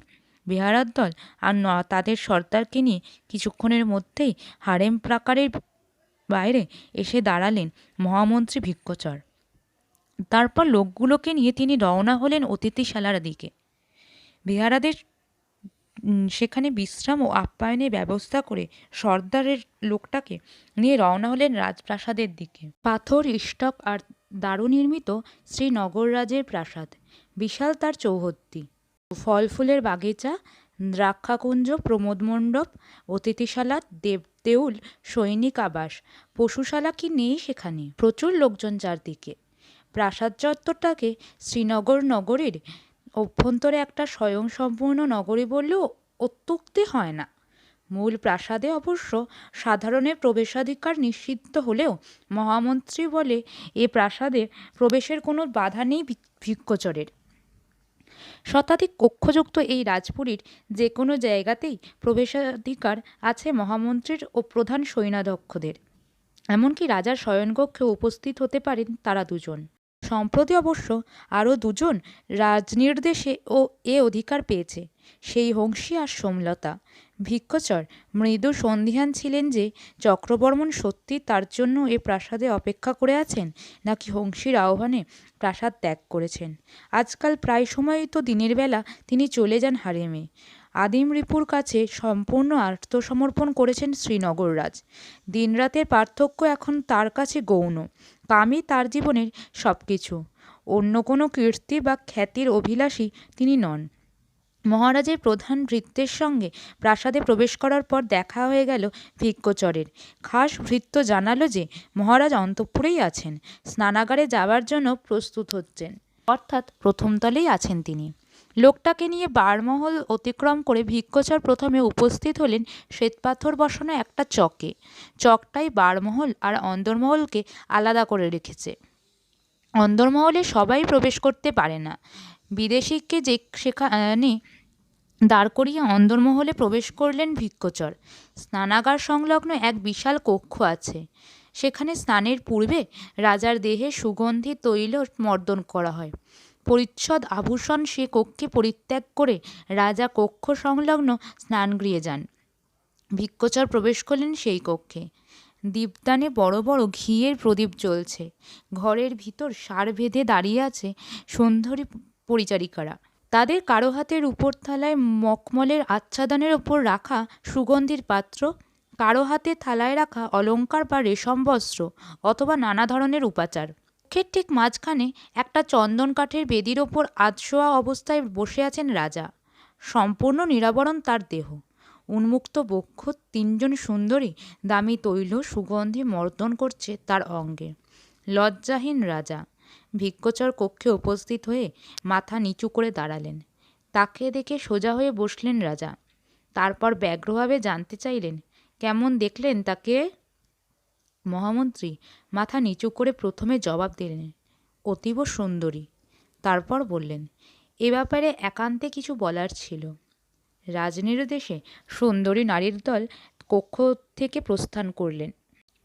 বেহারার দল আর তাদের সর্দারকে নিয়ে কিছুক্ষণের মধ্যেই হারেম প্রাকারের বাইরে এসে দাঁড়ালেন মহামন্ত্রী ভিক্ষুচর। তারপর লোকগুলোকে নিয়ে তিনি রওনা হলেন অতিথিশালার দিকে। বেহারাদের সেখানে বিশ্রাম ও আপ্যায়নের ব্যবস্থা করে সর্দারের লোকটাকে নিয়ে রওনা হলেন রাজপ্রাসাদের দিকে। পাথর, ইষ্টক আর দারু নির্মিত শ্রীনগররাজের প্রাসাদ। বিশাল তার চৌহদ্দি, ফল ফুলের বাগিচা, দ্রাক্ষাকুঞ্জ, প্রমোদ মণ্ডপ, অতিথিশালা, দেউল, সৈনিক আবাস, পশুশালা কি নেই সেখানে। প্রচুর লোকজন চারদিকে। প্রাসাদ চত্বরটাকে শ্রীনগর নগরীর অভ্যন্তরে একটা স্বয়ংসম্পূর্ণ নগরী বললেও অত্যুক্তি হয় না। মূল প্রাসাদে অবশ্য সাধারণের প্রবেশাধিকার নিষিদ্ধ হলেও মহামন্ত্রী বলে এ প্রাসাদে প্রবেশের কোনো বাধা নেই ভিক্ষুচরের। শতাধিক কক্ষযুক্ত এই রাজপুরীর যে কোনো জায়গাতেই প্রবেশাধিকার আছে মহামন্ত্রীর ও প্রধান সৈন্যাধ্যক্ষদের। এমনকি রাজার শয়নকক্ষে উপস্থিত হতে পারেন তারা দুজন। সম্প্রতি অবশ্য আরও দুজন রাজনির্দেশে এ অধিকার পেয়েছে, সেই হংসী আর সোমলতা। ভিক্ষচর মৃদু সন্দিহান ছিলেন যে চক্রবর্মণ সত্যি তার জন্য এ প্রাসাদে অপেক্ষা করে আছেন, নাকি হংসীর আহ্বানে প্রাসাদ ত্যাগ করেছেন। আজকাল প্রায় সময়ই তো দিনের বেলা তিনি চলে যান হারেমে। আদিম রিপুর কাছে সম্পূর্ণ আত্মসমর্পণ করেছেন শ্রীনগররাজ। দিনরাতের পার্থক্য এখন তার কাছে গৌণ। কামই তার জীবনের সব কিছু। অন্য কোনো কীর্তি বা খ্যাতির অভিলাষী তিনি নন। মহারাজের প্রধান ভৃত্যের সঙ্গে প্রাসাদে প্রবেশ করার পর দেখা হয়ে গেল ভিক্ষচরের। খাস ভৃত্য জানালো যে মহারাজ অন্তঃপুরেই আছেন, স্নানাগারে যাবার জন্য প্রস্তুত হচ্ছেন, অর্থাৎ প্রথম তলেই আছেন তিনি। লোকটাকে নিয়ে বারমহল অতিক্রম করে ভিক্ষচর প্রথমে উপস্থিত হলেন শ্বেতপাথর বসানো একটা চকে। চকটাই বারমহল আর অন্দরমহলকে আলাদা করে রেখেছে। অন্দরমহলে সবাই প্রবেশ করতে পারে না। বিদেশিকে যে সেখানে দাঁড় করিয়ে অন্দরমহলে প্রবেশ করলেন ভিক্ষচর। স্নানাগার সংলগ্ন এক বিশাল কক্ষ আছে। সেখানে স্নানের পূর্বে রাজার দেহে সুগন্ধি তৈল মর্দন করা হয়। পরিচ্ছদ আভূষণ সে কক্ষে পরিত্যাগ করে রাজা কক্ষ সংলগ্ন স্নানগৃহে যান। ভিক্ষচর প্রবেশ করলেন সেই কক্ষে। দীপদানে বড় বড় ঘিয়ের প্রদীপ জ্বলছে। ঘরের ভিতর সার বেঁধে দাঁড়িয়ে আছে সুন্দরী পরিচারিকারা। তাদের কারো হাতের উপর থালায় মখমলের আচ্ছাদনের ওপর রাখা সুগন্ধির পাত্র, কারো হাতে থালায় রাখা অলঙ্কার বা রেশম বস্ত্র অথবা নানা ধরনের উপাচার। কক্ষের ঠিক মাঝখানে একটা চন্দন কাঠের বেদির ওপর আধশোয়া অবস্থায় বসে আছেন রাজা। সম্পূর্ণ নিরাবরণ তার দেহ। উন্মুক্ত বক্ষ তিনজন সুন্দরী দামি তৈল সুগন্ধি মর্দন করছে তার অঙ্গে। লজ্জাহীন রাজা ভিক্ষচর কক্ষে উপস্থিত হয়ে মাথা নিচু করে দাঁড়ালেন। তাকে দেখে সোজা হয়ে বসলেন রাজা। তারপর ব্যগ্রভাবে জানতে চাইলেন, কেমন দেখলেন তাকে? মহামন্ত্রী মাথা নিচু করে প্রথমে জবাব দিলেন, অতীব সুন্দরী। তারপর বললেন, এ ব্যাপারে একান্তে কিছু বলার ছিল। রাজনির্দেশে সুন্দরী নারীর দল কক্ষ থেকে প্রস্থান করলেন।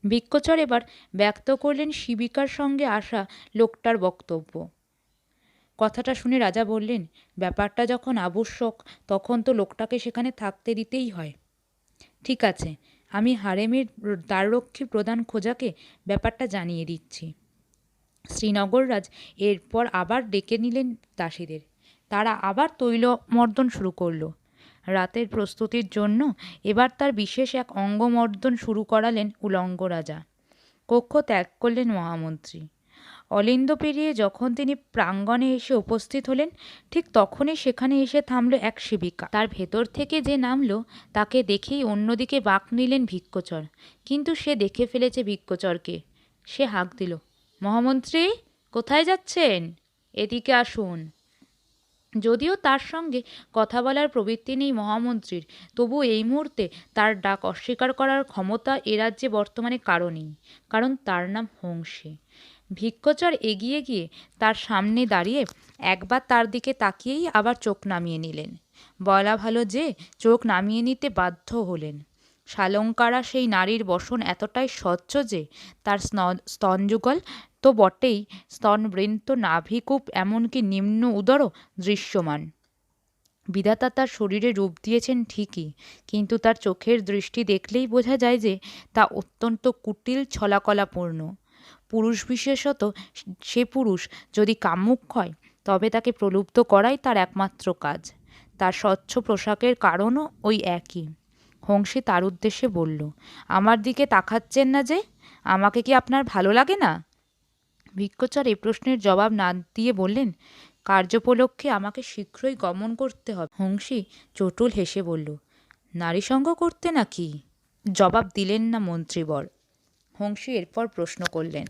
ভিক্ষচর এবার ব্যক্ত করলেন শিবিকার সঙ্গে আসা লোকটার বক্তব্য। কথাটা শুনে রাজা বললেন, ব্যাপারটা যখন আবশ্যক তখন তো লোকটাকে সেখানে থাকতে দিতেই হয়। ঠিক আছে, আমি হারেমের দ্বাররক্ষী প্রধান খোজাকে ব্যাপারটা জানিয়ে দিচ্ছি। শ্রীনগররাজ এরপর আবার ডেকে নিলেন দাসীদের। তারা আবার তৈলমর্দন শুরু করল। রাতের প্রস্তুতির জন্য এবার তার বিশেষ এক অঙ্গমর্দন শুরু করালেন উলঙ্গ রাজা। কক্ষ ত্যাগ করলেন মহামন্ত্রী। অলিন্দ পেরিয়ে যখন তিনি প্রাঙ্গণে এসে উপস্থিত হলেন, ঠিক তখনই সেখানে এসে থামল এক সেবিকা। তার ভেতর থেকে যে নামল তাকে দেখেই অন্যদিকে বাঁক নিলেন ভিক্ষচর। কিন্তু সে দেখে ফেলেছে ভিক্ষচরকে। সে হাঁক দিল, মহামন্ত্রী কোথায় যাচ্ছেন? এদিকে আসুন। যদিও তার সঙ্গে কথা বলার প্রবৃত্তি নেই মহামন্ত্রীর, তবু এই মুহূর্তে তার ডাক অস্বীকার করার ক্ষমতা এ রাজ্যে বর্তমানে কারও নেই, কারণ তার নাম হংসী। ভিক্ষচর এগিয়ে গিয়ে তার সামনে দাঁড়িয়ে একবার তার দিকে তাকিয়েই আবার চোখ নামিয়ে নিলেন। বলা ভালো যে চোখ নামিয়ে নিতে বাধ্য হলেন। শালঙ্কারা সেই নারীর বসন এতটাই স্বচ্ছ যে তার স্তনযুগল তো বটেই, স্তনবৃন্ত, নাভিকূপ, এমনকি নিম্ন উদরও দৃশ্যমান। বিধাতা তার শরীরে রূপ দিয়েছেন ঠিকই, কিন্তু তার চোখের দৃষ্টি দেখলেই বোঝা যায় যে তা অত্যন্ত কুটিল, ছলাকলাপূর্ণ। পুরুষ বিশেষত সে পুরুষ যদি কামুক হয় তবে তাকে প্রলুব্ধ করাই তার একমাত্র কাজ। তার স্বচ্ছ পোশাকের কারণও ওই একই। হংসী তার উদ্দেশ্যে বলল, আমার দিকে তাকাচ্ছেন না যে? আমাকে কি আপনার ভালো লাগে না? ভিক্ষচর এই প্রশ্নের জবাব না দিয়ে বললেন, কার্যোপলক্ষে আমাকে শীঘ্রই গমন করতে হবে। হংসী চটুল হেসে বলল, নারী সঙ্গ করতে নাকি? জবাব দিলেন না মন্ত্রীবর। হংসী এরপর প্রশ্ন করলেন,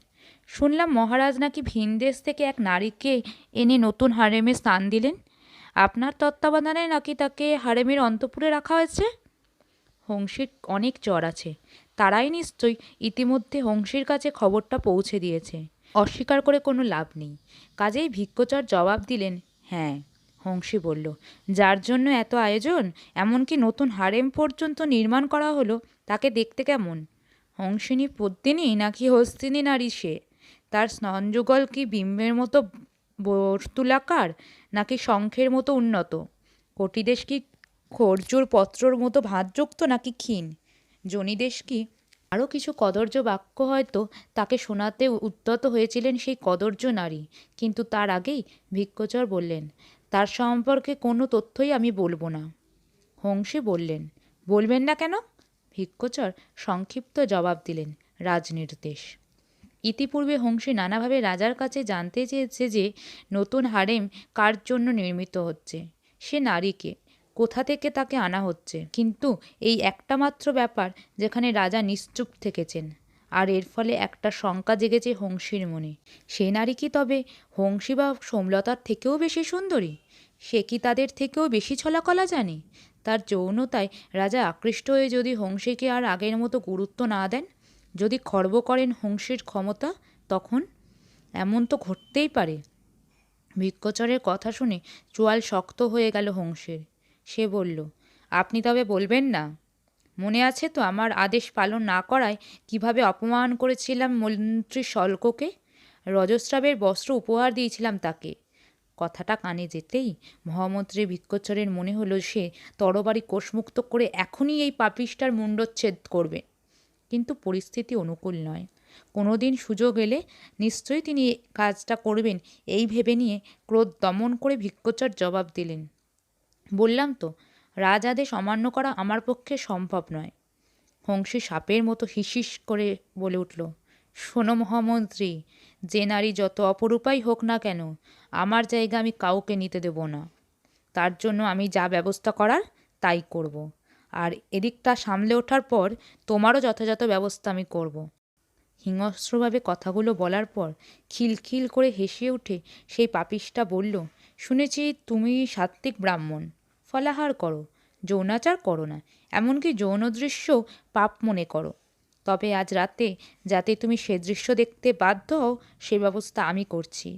শুনলাম মহারাজ নাকি ভিনদেশ থেকে এক নারীকে এনে নতুন হারেমে স্থান দিলেন। আপনার তত্ত্বাবধানে নাকি তাকে হারেমের অন্তঃপুরে রাখা হয়েছে? হংসীর অনেক চর আছে, তারাই নিশ্চয়ই ইতিমধ্যে হংসীর কাছে খবরটা পৌঁছে দিয়েছে। অস্বীকার করে কোনো লাভ নেই। কাজেই ভিক্ষচর জবাব দিলেন, হ্যাঁ। হংসী বলল, যার জন্য এত আয়োজন, এমনকি নতুন হারেম পর্যন্ত নির্মাণ করা হলো, তাকে দেখতে কেমন? হংসিনী পদ্মিনী নাকি হস্তিনী নারী সে? তার স্তনযুগল কি বিম্বের মতো বর্তুলাকার, নাকি শঙ্খের মতো উন্নত? কটিদেশ কি খর্জুর পত্রর মতো ভাঁজযুক্ত, নাকি ক্ষীণ? জনিদেশ কি? আরও কিছু কদর্য বাক্য হয়তো তাকে শোনাতে উদ্যত হয়েছিলেন সেই কদর্য নারী, কিন্তু তার আগেই ভিক্ষুচর বললেন, তার সম্পর্কে কোনো তথ্যই আমি বলবো না। হংসী বললেন, বলবেন না কেন? ভিক্ষুচর সংক্ষিপ্ত জবাব দিলেন, রাজনির্দেশ। ইতিপূর্বে হংসী নানাভাবে রাজার কাছে জানতে চেয়েছে যে নতুন হারেম কার জন্য নির্মিত হচ্ছে, সে নারীকে, কোথা থেকে তাকে আনা হচ্ছে। কিন্তু এই একটা মাত্র ব্যাপার যেখানে রাজা নিশ্চুপ থেকেছেন, আর এর ফলে একটা শঙ্কা জেগেছে হংসীর মনে। সে নারী কি তবে হংসী বা সোমলতার থেকেও বেশি সুন্দরী? সে কি তাদের থেকেও বেশি ছলাকলা জানে? তার যৌনতায় রাজা আকৃষ্ট হয়ে যদি হংসীকে আর আগের মতো গুরুত্ব না দেন, যদি খর্ব করেন হংসীর ক্ষমতা, তখন? এমন তো ঘটতেই পারে। ভিক্ষুচরের কথা শুনে চোয়াল শক্ত হয়ে গেল হংসীর। সে বলল, আপনি তবে বলবেন না? মনে আছে তো আমার আদেশ পালন না করায় কিভাবে অপমান করেছিলাম মন্ত্রী শল্ককে? রজস্রাবের বস্ত্র উপহার দিয়েছিলাম তাকে। কথাটা কানে যেতেই মহামন্ত্রী ভিক্ষুচরের মনে হলো সে তরবারি কোষমুক্ত করে এখনই এই পাপিষ্ঠার মুণ্ডচ্ছেদ করবে। কিন্তু পরিস্থিতি অনুকূল নয়। কোনো দিন সুযোগ এলে নিশ্চয়ই তিনি কাজটা করবেন, এই ভেবে নিয়ে ক্রোধ দমন করে ভিক্ষুচর জবাব দিলেন, বললাম তো, রাজ আদেশ অমান্য করা আমার পক্ষে সম্ভব নয়। হংসী সাপের মতো হিসিস করে বলে উঠল, শোনো মহামন্ত্রী, যে নারী যত অপরূপাই হোক না কেন, আমার জায়গা আমি কাউকে নিতে দেব না। তার জন্য আমি যা ব্যবস্থা করার তাই করব। আর এদিকটা সামলে ওঠার পর তোমারও যথাযথ ব্যবস্থা আমি করব। হিংস্রভাবে কথাগুলো বলার পর খিলখিল করে হেসে উঠে সেই পাপিষ্ঠা বলল, শুনেছি তুমি সাত্ত্বিক ব্রাহ্মণ, ফলাহার করো, যৌনাচার করো না, এমনকি যৌন দৃশ্যও পাপ মনে করো। তবে আজ রাতে যাতে তুমি সে দৃশ্য দেখতে বাধ্য হও, সে ব্যবস্থা আমি করছি।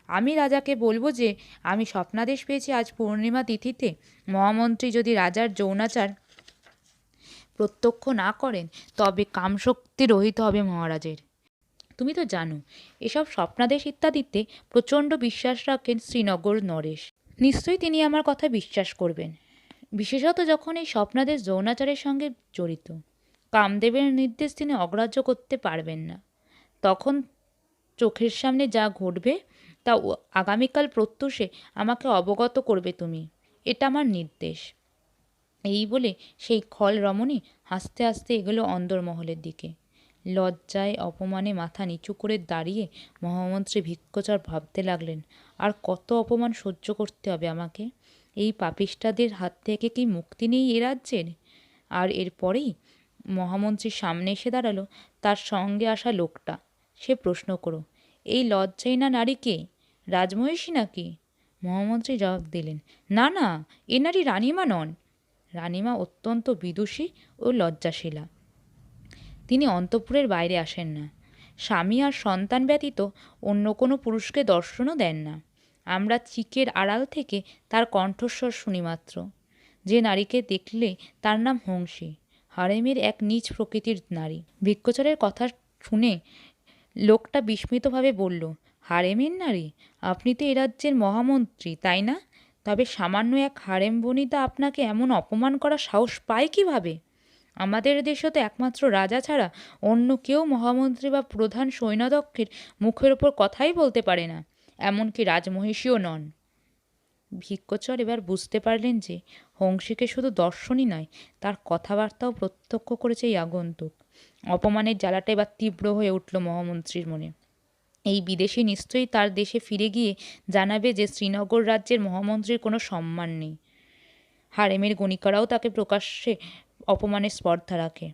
আমি রাজাকে বলবো যে আমি স্বপ্নাদেশ পেয়েছি আজ পূর্ণিমা তিথিতে মহামন্ত্রী যদি রাজার যৌনাচার প্রত্যক্ষ না করেন, তবে কামশক্তি রহিত হবে মহারাজের। তুমি তো জানো এসব স্বপ্নাদেশ ইত্যাদিতে প্রচণ্ড বিশ্বাস রাখেন শ্রীনগর নরেশ। নিশ্চয়ই তিনি আমার কথা বিশ্বাস করবেন, বিশেষত যখন এই স্বপ্নাদেশ যৌনাচারের সঙ্গে জড়িত। কামদেবের নির্দেশ তিনি অগ্রাহ্য করতে পারবেন না। তখন চোখের সামনে যা ঘটবে তা আগামীকাল প্রত্যুষে আমাকে অবগত করবে তুমি, এটা আমার নির্দেশ। এই বলে সেই খল রমণী হাসতে হাসতে এগোলো অন্দরমহলের দিকে। লজ্জায় অপমানে মাথা নিচু করে দাঁড়িয়ে মহামন্ত্রী ভিক্ষুচর ভাবতে লাগলেন, আর কত অপমান সহ্য করতে হবে আমাকে? এই পাপিষ্ঠাদের হাত থেকে কি মুক্তি নেই এ রাজ্যের? আর এরপরেই মহামন্ত্রীর সামনে এসে দাঁড়ালো তার সঙ্গে আসা লোকটা। সে প্রশ্ন করো, এই লজ্জাই না নারী কে? রাজমহিষী নাকি? মহামন্ত্রী জবাব দিলেন, না না, এ নারী রানীমা নন। রানীমা অত্যন্ত বিদুষী ও লজ্জাশীলা। তিনি অন্তঃপুরের বাইরে আসেন না। স্বামী আর সন্তান ব্যতীত অন্য কোনো পুরুষকে দর্শনও দেন না। আমরা চিকের আড়াল থেকে তার কণ্ঠস্বর শুনি মাত্র। যে নারীকে দেখলে তার নাম হংসী, হারেমের এক নীচ প্রকৃতির নারী। ভিক্ষুচরের কথা শুনে লোকটা বিস্মিতভাবে বলল, হারেমের নারী? আপনি তো এ রাজ্যের মহামন্ত্রী, তাই না? তবে সামান্য এক হারেম বনিতা আপনাকে এমন অপমান করার সাহস পায় কিভাবে? আমাদের দেশে তো একমাত্র রাজা ছাড়া অন্য কেউ মহামন্ত্রী বা প্রধান সৈন্যদক্ষের মুখের ওপর কথাই বলতে পারে না, এমনকি রাজমহিষীও নন। ভিক্ষুচর এবার বুঝতে পারলেন যে হংসীকে শুধু দর্শনই নয়, তার কথাবার্তাও প্রত্যক্ষ করেছে এই আগন্তুক। অপমানের জ্বালাটা এবার তীব্র হয়ে উঠল মহামন্ত্রীর মনে। এই বিদেশি নিশ্চয়ই তার দেশে ফিরে গিয়ে জানাবে যে শ্রীনগর রাজ্যের মহামন্ত্রীর কোনো সম্মান নেই। হারেমের গণিকারাও তাকে প্রকাশ্যে অপমানের স্পর্ধা রাখে।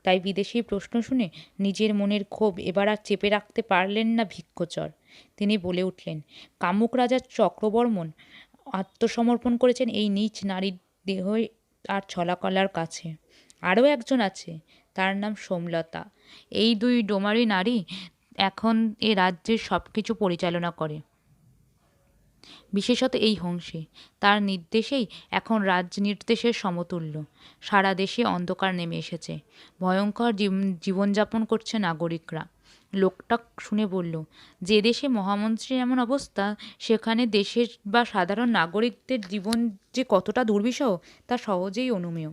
তাই বিদেশির প্রশ্ন শুনে নিজের মনের ক্ষোভ এবার আর চেপে রাখতে পারলেন না ভিক্ষুচর। তিনি বলে উঠলেন, কামুক রাজা চক্রবর্মন আত্মসমর্পণ করেছেন এই নীচ নারীর দেহ আর ছলাকলার কাছে। আরও একজন আছে, তার নাম সোমলতা। এই দুই ডোমারি নারী এখন এ রাজ্যের সব কিছু পরিচালনা করে। বিশেষত এই হংসে। তার নির্দেশেই এখন রাজনির্দেশের সমতুল্য। সারা দেশে অন্ধকার নেমে এসেছে। ভয়ঙ্কর জীবনযাপন করছে নাগরিকরা। লোকটা শুনে বলল, যে দেশে মহামন্ত্রীর এমন অবস্থা, সেখানে দেশের বা সাধারণ নাগরিকদের জীবন যে কতটা দুর্বিষহ তা সহজেই অনুমেয়।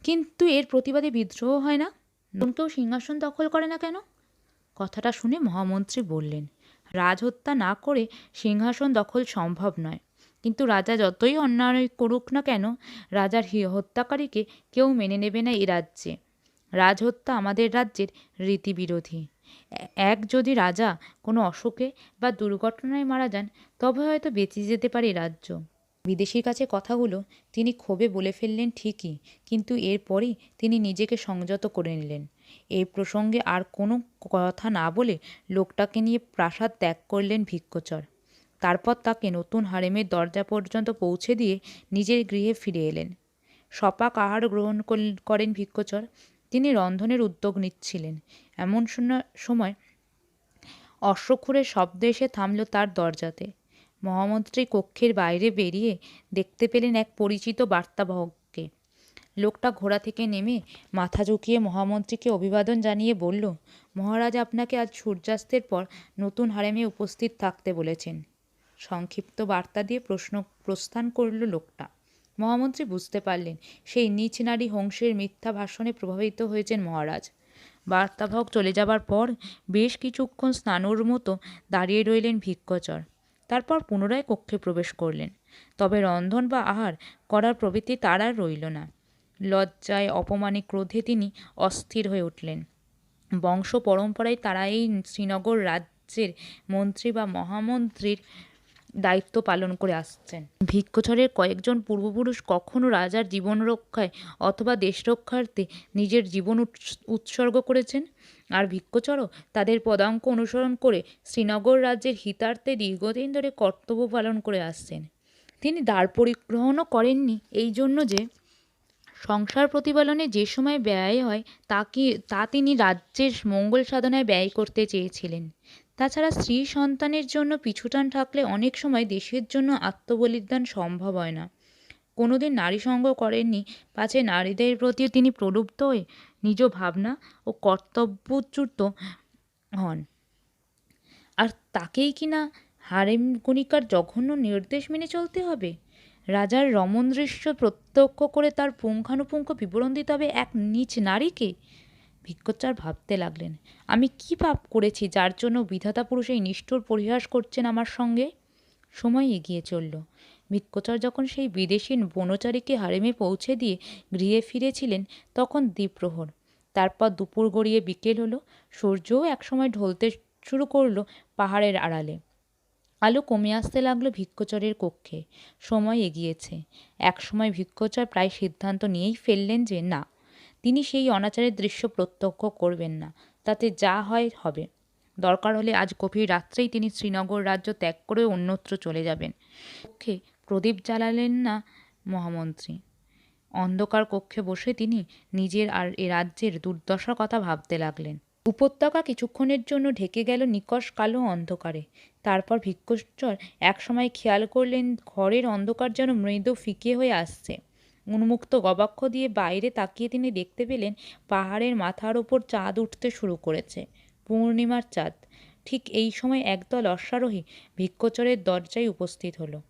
কিন্তু এর প্রতিবাদে বিদ্রোহ হয় না? নতুন কেউ সিংহাসন দখল করে না কেন? কথাটা শুনে মহামন্ত্রী বললেন, রাজহত্যা না করে সিংহাসন দখল সম্ভব নয়। কিন্তু রাজা যতই অন্যায় করুক না কেন, রাজার হত্যাকারীকে কেউ মেনে নেবে না এই রাজ্যে। রাজহত্যা আমাদের রাজ্যের রীতিবিরোধী। এক যদি রাজা কোনো অসুখে বা দুর্ঘটনায় মারা যান, তবে হয়তো বেঁচে যেতে পারে রাজ্য। বিদেশির কাছে কথাগুলো তিনি ক্ষোভে বলে ফেললেন ঠিকই, কিন্তু এরপরই তিনি নিজেকে সংযত করে নিলেন। এই প্রসঙ্গে আর কোনো কথা না বলে লোকটাকে নিয়ে প্রাসাদ ত্যাগ করলেন ভিক্ষুচর। তারপর তাকে নতুন হারেমের দরজা পর্যন্ত পৌঁছে দিয়ে নিজের গৃহে ফিরে এলেন। সপাক আহার গ্রহণ করেন ভিক্ষুচর। তিনি রন্ধনের উদ্যোগ নিচ্ছিলেন। এমন সময় অশ্বক্ষুরের শব্দ এসে থামল তার দরজাতে। মহামন্ত্রী কক্ষের বাইরে বেরিয়ে দেখতে পেলেন এক পরিচিত বার্তাবাহককে। লোকটা ঘোড়া থেকে নেমে মাথা ঝুঁকিয়ে মহামন্ত্রীকে অভিবাদন জানিয়ে বলল, মহারাজ আপনাকে আজ সূর্যাস্তের পর নতুন হারেমে উপস্থিত থাকতে বলেছেন। সংক্ষিপ্ত বার্তা দিয়ে প্রস্থান করল লোকটা। মহামন্ত্রী বুঝতে পারলেন সেই নীচ নারী হংসের মিথ্যা ভাষণে প্রভাবিত হয়েছেন মহারাজ। বার্তাবাহক চলে যাবার পর বেশ কিছুক্ষণ স্নানুর মতো দাঁড়িয়ে রইলেন ভিক্ষুচর। তারপর পুনরায় কক্ষে প্রবেশ করলেন। তবে রন্ধন বা আহার করার প্রবৃত্তি তার আর রইল না। লজ্জায়, অপমানে, ক্রোধে তিনি অস্থির হয়ে উঠলেন। বংশ পরম্পরায় তারা এই শ্রীনগর রাজ্যের মন্ত্রী বা মহামন্ত্রীর দায়িত্ব পালন করে আসছেন। ভিক্ষুচরের কয়েকজন পূর্বপুরুষ কখনো রাজার জীবন রক্ষায় অথবা দেশ রক্ষার্থে নিজের জীবন উৎসর্গ করেছেন, আর ভিক্ষুচরও তাদের পদাঙ্ক অনুসরণ করে শ্রীনগর রাজ্যের হিতার্থে দীর্ঘদিন ধরে কর্তব্য পালন করে আসছেন। তিনি দ্বার পরিগ্রহণও করেননি এই জন্য যে সংসার প্রতিপালনে যে সময় ব্যয় হয় তা তিনি রাজ্যের মঙ্গল সাধনায় ব্যয় করতে চেয়েছিলেন। তাছাড়া স্ত্রী সন্তানের জন্য পিছুটান থাকলে অনেক সময় দেশের জন্য আত্মবলিদান সম্ভব হয় না। কোনোদিন নারী সঙ্গ করেননি, পাছে নারীদের প্রতিও তিনি প্রলুব্ধ হয়ে নিজ ভাবনা ও কর্তব্যচ্যুত হন। আর তাকেই কিনা হারেম গণিকার জঘন্য নির্দেশ মেনে চলতে হবে? রাজার রমণ দৃশ্য প্রত্যক্ষ করে তার পুঙ্খানুপুঙ্খ বিবরণ দিতে হবে এক নীচ নারীকে? ভিক্ষুচর ভাবতে লাগলেন, আমি কি পাপ করেছি যার জন্য বিধাতা পুরুষ এই নিষ্ঠুর পরিহাস করছেন আমার সঙ্গে? সময় এগিয়ে চলল। ভিক্ষুচর যখন সেই বিদেশী বনচারীকে হারেমে পৌঁছে দিয়ে গৃহে ফিরেছিলেন, তখন দ্বিপ্রহর। তারপর দুপুর গড়িয়ে বিকেল হলো। সূর্যও একসময় ঢলতে শুরু করলো পাহাড়ের আড়ালে। আলো কমে আসতে লাগলো ভিক্ষুচরের কক্ষে। সময় এগিয়েছে। একসময় ভিক্ষুচর প্রায় সিদ্ধান্ত নিয়েই ফেললেন যে না, তিনি সেই অনাচারের দৃশ্য প্রত্যক্ষ করবেন না। তাতে যা হয় হবে। দরকার হলে আজ গভীর রাত্রেই তিনি শ্রীনগর রাজ্য ত্যাগ করে অন্যত্র চলে যাবেন। কক্ষে প্রদীপ জ্বালালেন না মহামন্ত্রী। অন্ধকার কক্ষে বসে তিনি নিজের আর এ রাজ্যের দুর্দশার কথা ভাবতে লাগলেন। উপত্যকা কিছুক্ষণের জন্য ঢেকে গেল নিকষ কালো অন্ধকারে। তারপর ভিক্ষুচর একসময় খেয়াল করলেন ঘরের অন্ধকার যেন মৃদু ফিকে হয়ে আসছে। উন্মুক্ত গবাক্ষ দিয়ে বাইরে তাকিয়ে তিনি দেখতে পেলেন পাহাড়ের মাথার ওপর চাঁদ উঠতে শুরু করেছে। পূর্ণিমার চাঁদ। ঠিক এই সময় একদল অশ্বারোহী ভিক্ষুচরের দরজায় উপস্থিত হলো।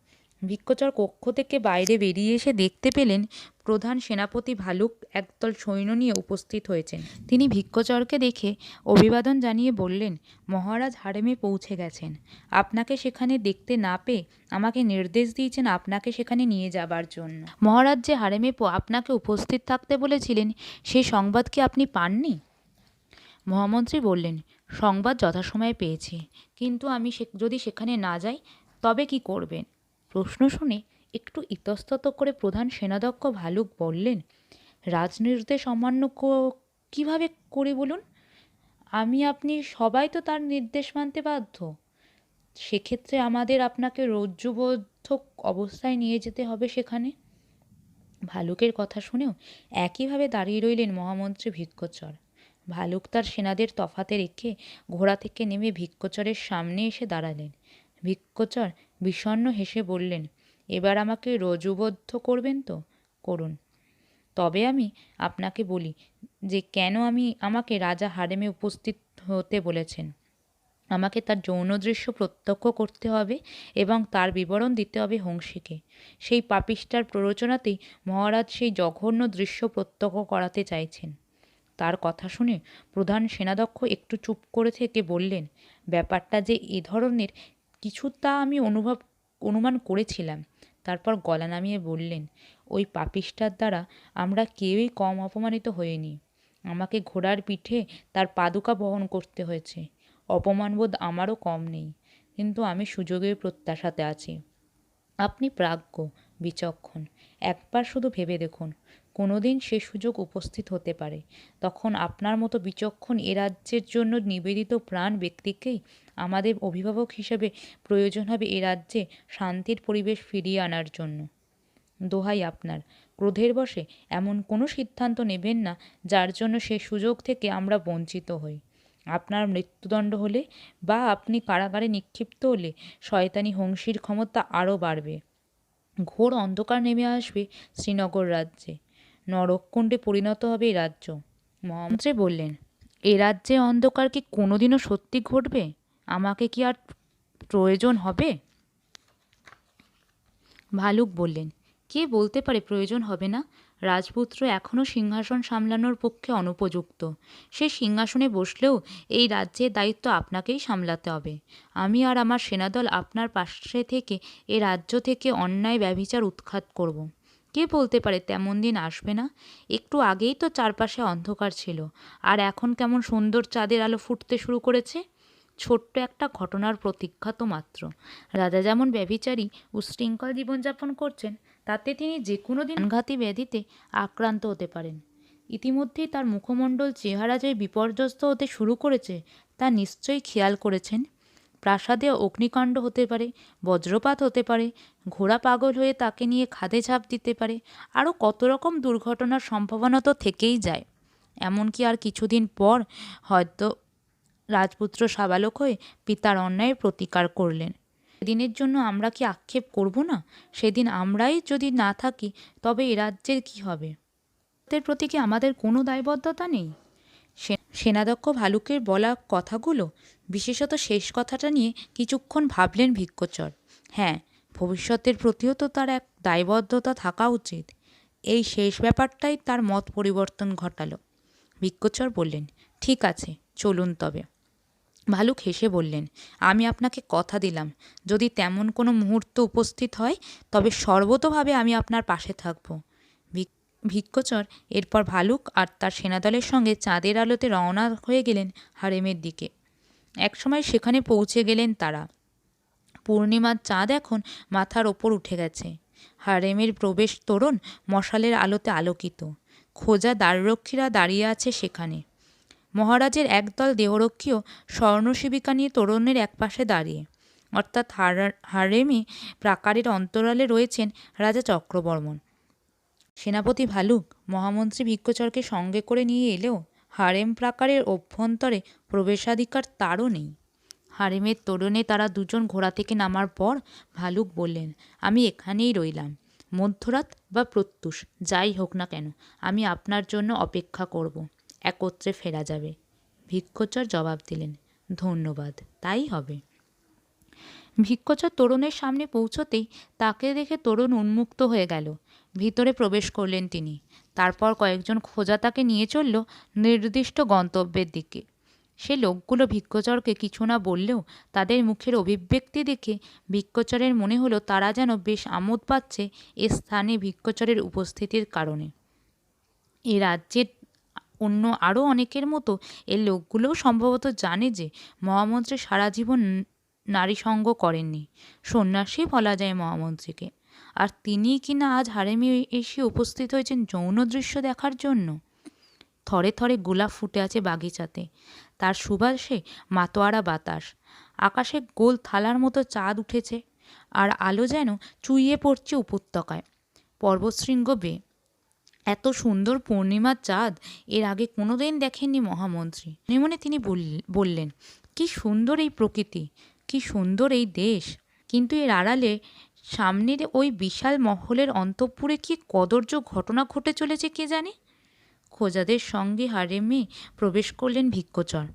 ভিক্ষুচর কক্ষ থেকে বাইরে বেরিয়ে এসে দেখতে পেলেন প্রধান সেনাপতি ভালুক একদল সৈন্য নিয়ে উপস্থিত হয়েছেন। তিনি ভিক্ষুচরকে দেখে অভিবাদন জানিয়ে বললেন, মহারাজ হারেমে পৌঁছে গেছেন। আপনাকে সেখানে দেখতে না পেয়ে আমাকে নির্দেশ দিয়েছেন আপনাকে সেখানে নিয়ে যাবার জন্য। মহারাজ যে হারেমে আপনাকে উপস্থিত থাকতে বলেছিলেন, সেই সংবাদ কি আপনি পাননি? মহামন্ত্রী বললেন, সংবাদ যথাসময়ে পেয়েছি, কিন্তু আমি যদি সেখানে না যাই তবে কি করবেন? প্রশ্ন শুনে একটু ইতস্তত করে প্রধান সেনাধ্যক্ষ ভালুক বললেন, রাজনির্দেশ অমান্য কিভাবে করি বলুন? আপনি সবাই তো তার নির্দেশ মানতে বাধ্য। সেক্ষেত্রে আমাদের আপনাকে রজ্জুবদ্ধ অবস্থায় নিয়ে যেতে হবে সেখানে। ভালুকের কথা শুনেও একইভাবে দাঁড়িয়ে রইলেন মহামন্ত্রী ভিক্ষুচর। ভালুক তার সেনাদের তফাতে রেখে ঘোড়া থেকে নেমে ভিক্ষুচরের সামনে এসে দাঁড়ালেন। ভিক্ষচর বিষণ্ণ হেসে বললেন, এবার আমাকে রজুবদ্ধ করবেন তো? করুন। তবে আমি আপনাকে বলি যে কেন আমাকে রাজা হারেমে উপস্থিত হতে বলেছেন। আমাকে তার যৌন দৃশ্য প্রত্যক্ষ করতে হবে এবং তার বিবরণ দিতে হবে হংসীকে। সেই পাপিষ্ঠার প্ররোচনাতেই মহারাজ সেই জঘন্য দৃশ্য প্রত্যক্ষ করাতে চাইছেন। তার কথা শুনে প্রধান সেনাধ্যক্ষ একটু চুপ করে থেকে বললেন, ব্যাপারটা যে এ ধরনের কিছু তা আমি অনুমান করেছিলাম। তারপর গলা নামিয়ে বললেন, ওই পাপিষ্ঠার দ্বারা আমরা কেউই কম অপমানিত হইনি। আমাকে ঘোড়ার পিঠে তার পাদুকা বহন করতে হয়েছে। অপমানবোধ আমারও কম নেই, কিন্তু আমি সুযোগের প্রত্যাশাতে আছি। আপনি প্রাজ্ঞ, বিচক্ষণ। একবার শুধু ভেবে দেখুন, কোনোদিন সে সুযোগ উপস্থিত হতে পারে। তখন আপনার মতো বিচক্ষণ এ রাজ্যের জন্য নিবেদিত প্রাণ ব্যক্তিকেই আমাদের অভিভাবক হিসেবে প্রয়োজন হবে এ রাজ্যে শান্তির পরিবেশ ফিরিয়ে আনার জন্য। দোহাই আপনার, ক্রোধের বশে এমন কোনো সিদ্ধান্ত নেবেন না যার জন্য সে সুযোগ থেকে আমরা বঞ্চিত হই। আপনার মৃত্যুদণ্ড হলে বা আপনি কারাগারে নিক্ষিপ্ত হলে শয়তানি হংসীর ক্ষমতা আরও বাড়বে। ঘোর অন্ধকার নেমে আসবে শ্রীনগর রাজ্যে। নরককুণ্ডে পরিণত হবে এই রাজ্য। মহামন্ত্রী বললেন, এ রাজ্যে অন্ধকার কি কোনোদিনও সত্যি ঘটবে? আমাকে কি আর প্রয়োজন হবে? ভালুক বললেন, কে বলতে পারে প্রয়োজন হবে না? রাজপুত্র এখনও সিংহাসন সামলানোর পক্ষে অনুপযুক্ত। সে সিংহাসনে বসলেও এই রাজ্যের দায়িত্ব আপনাকেই সামলাতে হবে। আমি আর আমার সেনাদল আপনার পাশে থেকে এ রাজ্য থেকে অন্যায় ব্যভিচার উৎখাত করব। কে বলতে পারে তেমন দিন আসবে না? একটু আগেই তো চারপাশে অন্ধকার ছিল, আর এখন কেমন সুন্দর চাঁদের আলো ফুটতে শুরু করেছে। ছোট্ট একটা ঘটনার প্রতীক্ষা তো মাত্র। রাজা যেমন ব্যভিচারী উশৃঙ্খল জীবনযাপন করছেন, তাতে তিনি যে কোনো দিন প্রাণঘাতী ব্যাধিতে আক্রান্ত হতে পারেন। ইতিমধ্যেই তার মুখমণ্ডল চেহারা যে বিপর্যস্ত হতে শুরু করেছে তা নিশ্চয়ই খেয়াল করেছেন। প্রাসাদে অগ্নিকাণ্ড হতে পারে, বজ্রপাত হতে পারে, ঘোড়া পাগল হয়ে তাকে নিয়ে খাদে ঝাঁপ দিতে পারে, আরও কত রকম দুর্ঘটনার সম্ভাবনা তো থেকেই যায়। এমনকি আর কিছুদিন পর হয়তো রাজপুত্র সাবালক হয়ে পিতার অন্যায়ের প্রতিকার করলেন। সেদিনের জন্য আমরা কি আক্ষেপ করব না? সেদিন আমরাই যদি না থাকি তবে এ রাজ্যের কী হবে? এর প্রতি কি আমাদের কোনো দায়বদ্ধতা নেই? সেনাধ্যক্ষ ভালুকের বলা কথাগুলো, বিশেষত শেষ কথাটা নিয়ে কিছুক্ষণ ভাবলেন ভিক্ষচর। হ্যাঁ, ভবিষ্যতের প্রতিও তো তার এক দায়বদ্ধতা থাকা উচিত। এই শেষ ব্যাপারটাই তার মত পরিবর্তন ঘটালো। ভিক্ষচর বললেন, ঠিক আছে, চলুন তবে। ভালুক হেসে বললেন, আমি আপনাকে কথা দিলাম, যদি তেমন কোনো মুহূর্ত উপস্থিত হয় তবে সর্বতোভাবে আমি আপনার পাশে থাকব। ভিক্ষচর এরপর ভালুক আর তার সেনাদলের সঙ্গে চাঁদের আলোতে রওনা হয়ে গেলেন হারেমের দিকে। একসময় সেখানে পৌঁছে গেলেন তারা। পূর্ণিমার চাঁদ এখন মাথার ওপর উঠে গেছে। হারেমের প্রবেশ তোরণ মশালের আলোতে আলোকিত। খোঁজা দ্বাররক্ষীরা দাঁড়িয়ে আছে সেখানে। মহারাজের একদল দেহরক্ষীও স্বর্ণশিবিকা নিয়ে তোরণের একপাশে দাঁড়িয়ে। অর্থাৎ হারেমে প্রাকারের অন্তরালে রয়েছেন রাজা চক্রবর্মন। সেনাপতি ভালুক মহামন্ত্রী ভিক্ষচরকে সঙ্গে করে নিয়ে এলেও হারেম প্রাকারের অভ্যন্তরে প্রবেশাধিকার তারও নেই। হারেমের তোরণে তারা দুজন ঘোড়া থেকে নামার পর ভালুক বললেন, আমি এখানেই রইলাম। মধ্যরাত বা প্রত্যুষ যাই হোক না কেন, আমি আপনার জন্য অপেক্ষা করব। একত্রে ফেরা যাবে। ভিক্ষচর জবাব দিলেন, ধন্যবাদ, তাই হবে। ভিক্ষচর তোরণের সামনে পৌঁছতেই তাকে দেখে তোরণ উন্মুক্ত হয়ে গেল। ভিতরে প্রবেশ করলেন তিনি। তারপর কয়েকজন খোঁজা তাকে নিয়ে চলল নির্দিষ্ট গন্তব্যের দিকে। সে লোকগুলো ভিক্ষচরকে কিছু না বললেও তাদের মুখের অভিব্যক্তি দেখে ভিক্ষচরের মনে হলো তারা যেন বেশ আমোদ পাচ্ছে এ স্থানে ভিক্ষচরের উপস্থিতির কারণে। এ রাজ্যের অন্য আরও অনেকের মতো এই লোকগুলোও সম্ভবত জানে যে মহামন্ত্রী সারা জীবন নারী সঙ্গ করেননি। সন্ন্যাসী বলা যায় মহামন্ত্রীকে। আর তিনিই কিনা আজ হারেমে এসে উপস্থিত হয়েছেন যৌন দৃশ্য দেখার জন্য। থরে থরে গোলাপ ফুটে আছে বাগিচাতে, তার সুবাসে মাতোয়ারা বাতাস। আকাশে গোল থালার মতো চাঁদ উঠেছে, আর আলো যেন চুইয়ে পড়ছে উপত্যকায়, পর্বতশৃঙ্গ বেয়ে। এত সুন্দর পূর্ণিমার চাঁদ এর আগে কোনোদিন দেখেননি মহামন্ত্রী। মনে মনে তিনি বললেন, কি সুন্দর এই প্রকৃতি, কি সুন্দর এই দেশ, কিন্তু এর আড়ালে সামনের ওই বিশাল মহলের অন্তঃপুরে কি কদর্য ঘটনা ঘটে চলেছে কে জানে। খোজাদের সঙ্গে হারেমে প্রবেশ করলেন ভিক্ষচর।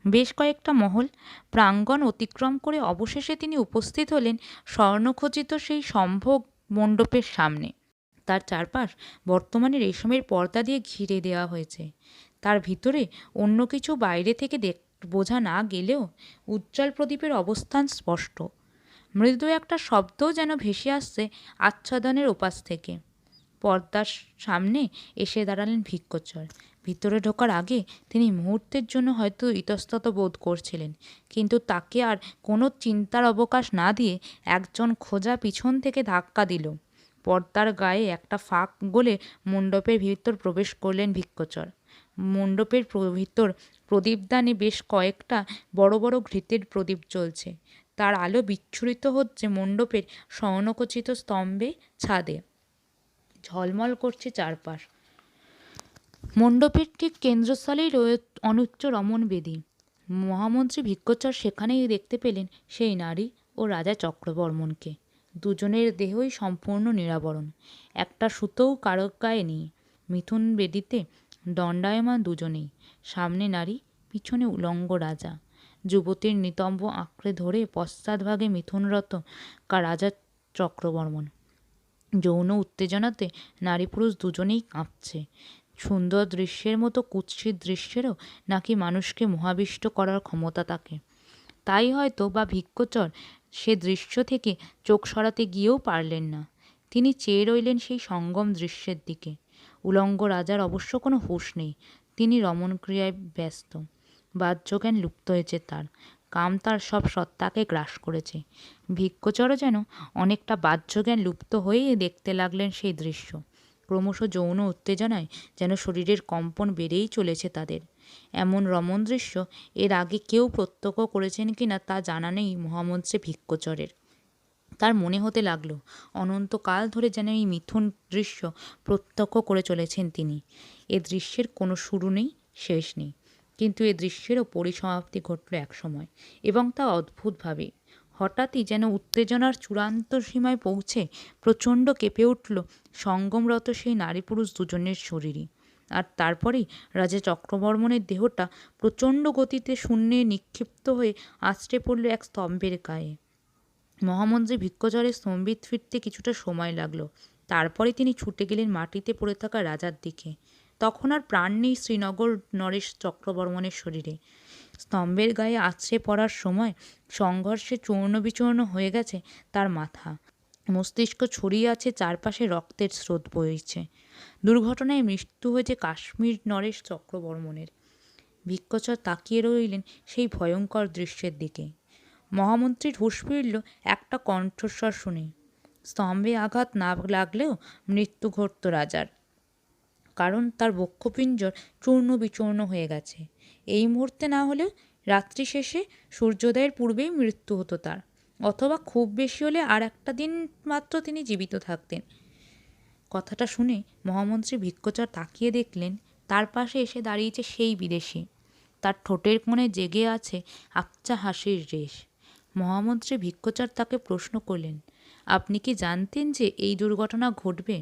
বেশ কয়েকটা মহল প্রাঙ্গণ অতিক্রম করে অবশেষে তিনি উপস্থিত হলেন স্বর্ণখচিত সেই সম্ভোগ মণ্ডপের সামনে। তার চারপাশ বর্তমানে রেশমের পর্দা দিয়ে ঘিরে দেওয়া হয়েছে। তার ভিতরে অন্য কিছু বাইরে থেকে বোঝা না গেলেও উজ্জ্বল প্রদীপের অবস্থান স্পষ্ট। মৃদু একটা শব্দও যেন ভেসে আসছে আচ্ছাদনের ওপাশ থেকে। পর্দার সামনে এসে দাঁড়ালেন ভিক্ষচর। ভিতরে ঢোকার আগে তিনি মুহূর্তের জন্য হয়তো ইতস্তত বোধ করছিলেন, কিন্তু তাকে আর কোনো চিন্তার অবকাশ না দিয়ে একজন খোঁজা পিছন থেকে ধাক্কা দিল। পর্দার গায়ে একটা ফাঁক গলে মণ্ডপের ভিতর প্রবেশ করলেন ভিক্ষচর। মণ্ডপের ভিতর প্রদীপদানে বেশ কয়েকটা বড় বড় ঘৃতের প্রদীপ জ্বলছে। তার আলো বিচ্ছুরিত হচ্ছে মণ্ডপের স্বর্ণখচিত স্তম্ভে, ছাদে। ঝলমল করছে চারপাশ। মণ্ডপের ঠিক কেন্দ্রস্থলেই অনুচ্চ রমণ বেদী। মহামন্ত্রী ভিক্ষচর সেখানেই দেখতে পেলেন সেই নারী ও রাজা চক্রবর্মণকে। দুজনের দেহই সম্পূর্ণ নিরাবরণ, একটা সুতোও কারো গায়ে নেই। মিথুন বেদিতে দণ্ডায়মান দুজনেই, সামনে নারী, পিছনে উলঙ্গ রাজা। যুবতীর নিতম্ব আঁকড়ে ধরে পশ্চাৎভাগে মিথুনরত রাজা চক্রবর্মণ। যৌন উত্তেজনাতে নারী পুরুষ দুজনেই কাঁপছে। সুন্দর দৃশ্যের মতো কুৎসিত দৃশ্যেরও নাকি মানুষকে মোহাবিষ্ট করার ক্ষমতা থাকে। তাই হয়তো বা ভিক্ষচর সে দৃশ্য থেকে চোখ সরাতে গিয়েও পারলেন না। তিনি চেয়ে রইলেন সেই সঙ্গম দৃশ্যের দিকে। উলঙ্গ রাজার অবশ্য কোনো হুঁশ নেই, তিনি রমণক্রিয়ায় ব্যস্ত। বাহ্যজ্ঞান লুপ্ত হয়েছে তার, কাম তার সব সত্তাকে গ্রাস করেছে। ভিক্ষচরও যেন অনেকটা বাহ্যজ্ঞান লুপ্ত হয়েই দেখতে লাগলেন সেই দৃশ্য। ক্রমশ যৌন উত্তেজনায় যেন শরীরের কম্পন বেড়েই চলেছে তাদের। এমন রমণ দৃশ্য এর আগে কেউ প্রত্যক্ষ করেছেন কিনা তা জানা নেই মহামন্ত্রী ভিক্ষচরের। তার মনে হতে লাগলো অনন্তকাল ধরে যেন এই মিথুন দৃশ্য প্রত্যক্ষ করে চলেছেন তিনি। এ দৃশ্যের কোনো শুরু নেই, শেষ নেই, কিন্তু এ দৃশ্যেরও পরিসমাপ্তি ঘটল একসময়, এবং তা অদ্ভুতভাবে। হঠাৎই যেন উত্তেজনার চূড়ান্ত সীমায় পৌঁছে প্রচণ্ড কেঁপে উঠল সঙ্গমরত সেই নারী পুরুষ দুজনের শরীরই। আর তারপরেই রাজা চক্রবর্মণের দেহটা প্রচণ্ড গতিতে শূন্যে নিক্ষিপ্ত হয়ে আছড়ে পড়ল এক স্তম্ভের গায়ে। মহামন্ত্রী ভিক্ষচরের স্তম্ভিত ফিরতে কিছুটা সময় লাগলো। তারপরে তিনি ছুটে গেলেন মাটিতে পড়ে থাকা রাজার দিকে। তখন আর প্রাণ নেই শ্রীনগর নরেশ চক্রবর্মণের শরীরে। স্তম্ভের গায়ে আছড়ে পড়ার সময় সংঘর্ষে চূর্ণ বিচূর্ণ হয়ে গেছে তার মাথা, মস্তিষ্ক ছড়িয়ে আছে চারপাশে, রক্তের স্রোত বইছে। দুর্ঘটনায় মৃত্যু হয়েছে কাশ্মীর নরেশ চক্রবর্মণের। ভিক্ষচর তাকিয়ে রইলেন সেই ভয়ঙ্কর দৃশ্যের দিকে। মহামন্ত্রীর হুঁশ ফিরল একটা কণ্ঠস্বর শুনে। স্তম্ভে আঘাত না লাগলেও মৃত্যু ঘটত রাজার, কারণ তার বক্ষপিঞ্জর চূর্ণ বিচূর্ণ হয়ে গেছে। এই মুহূর্তে না হলেও রাত্রি শেষে সূর্যোদয়ের পূর্বেই মৃত্যু হতো তার, অথবা খুব বেশি হলে আর একটা দিন মাত্র তিনি জীবিত থাকতেন। কথাটা শুনে মহামন্ত্রী ভিক্ষচর তাকিয়ে দেখলেন তার পাশে এসে দাঁড়িয়েছে সেই বিদেশি। তার ঠোঁটের কোণে জেগে আছে আবছা হাসির রেশ। মহামন্ত্রী ভিক্ষচর তাকে প্রশ্ন করলেন, আপনি কি জানতেন যে এই দুর্ঘটনা ঘটবে?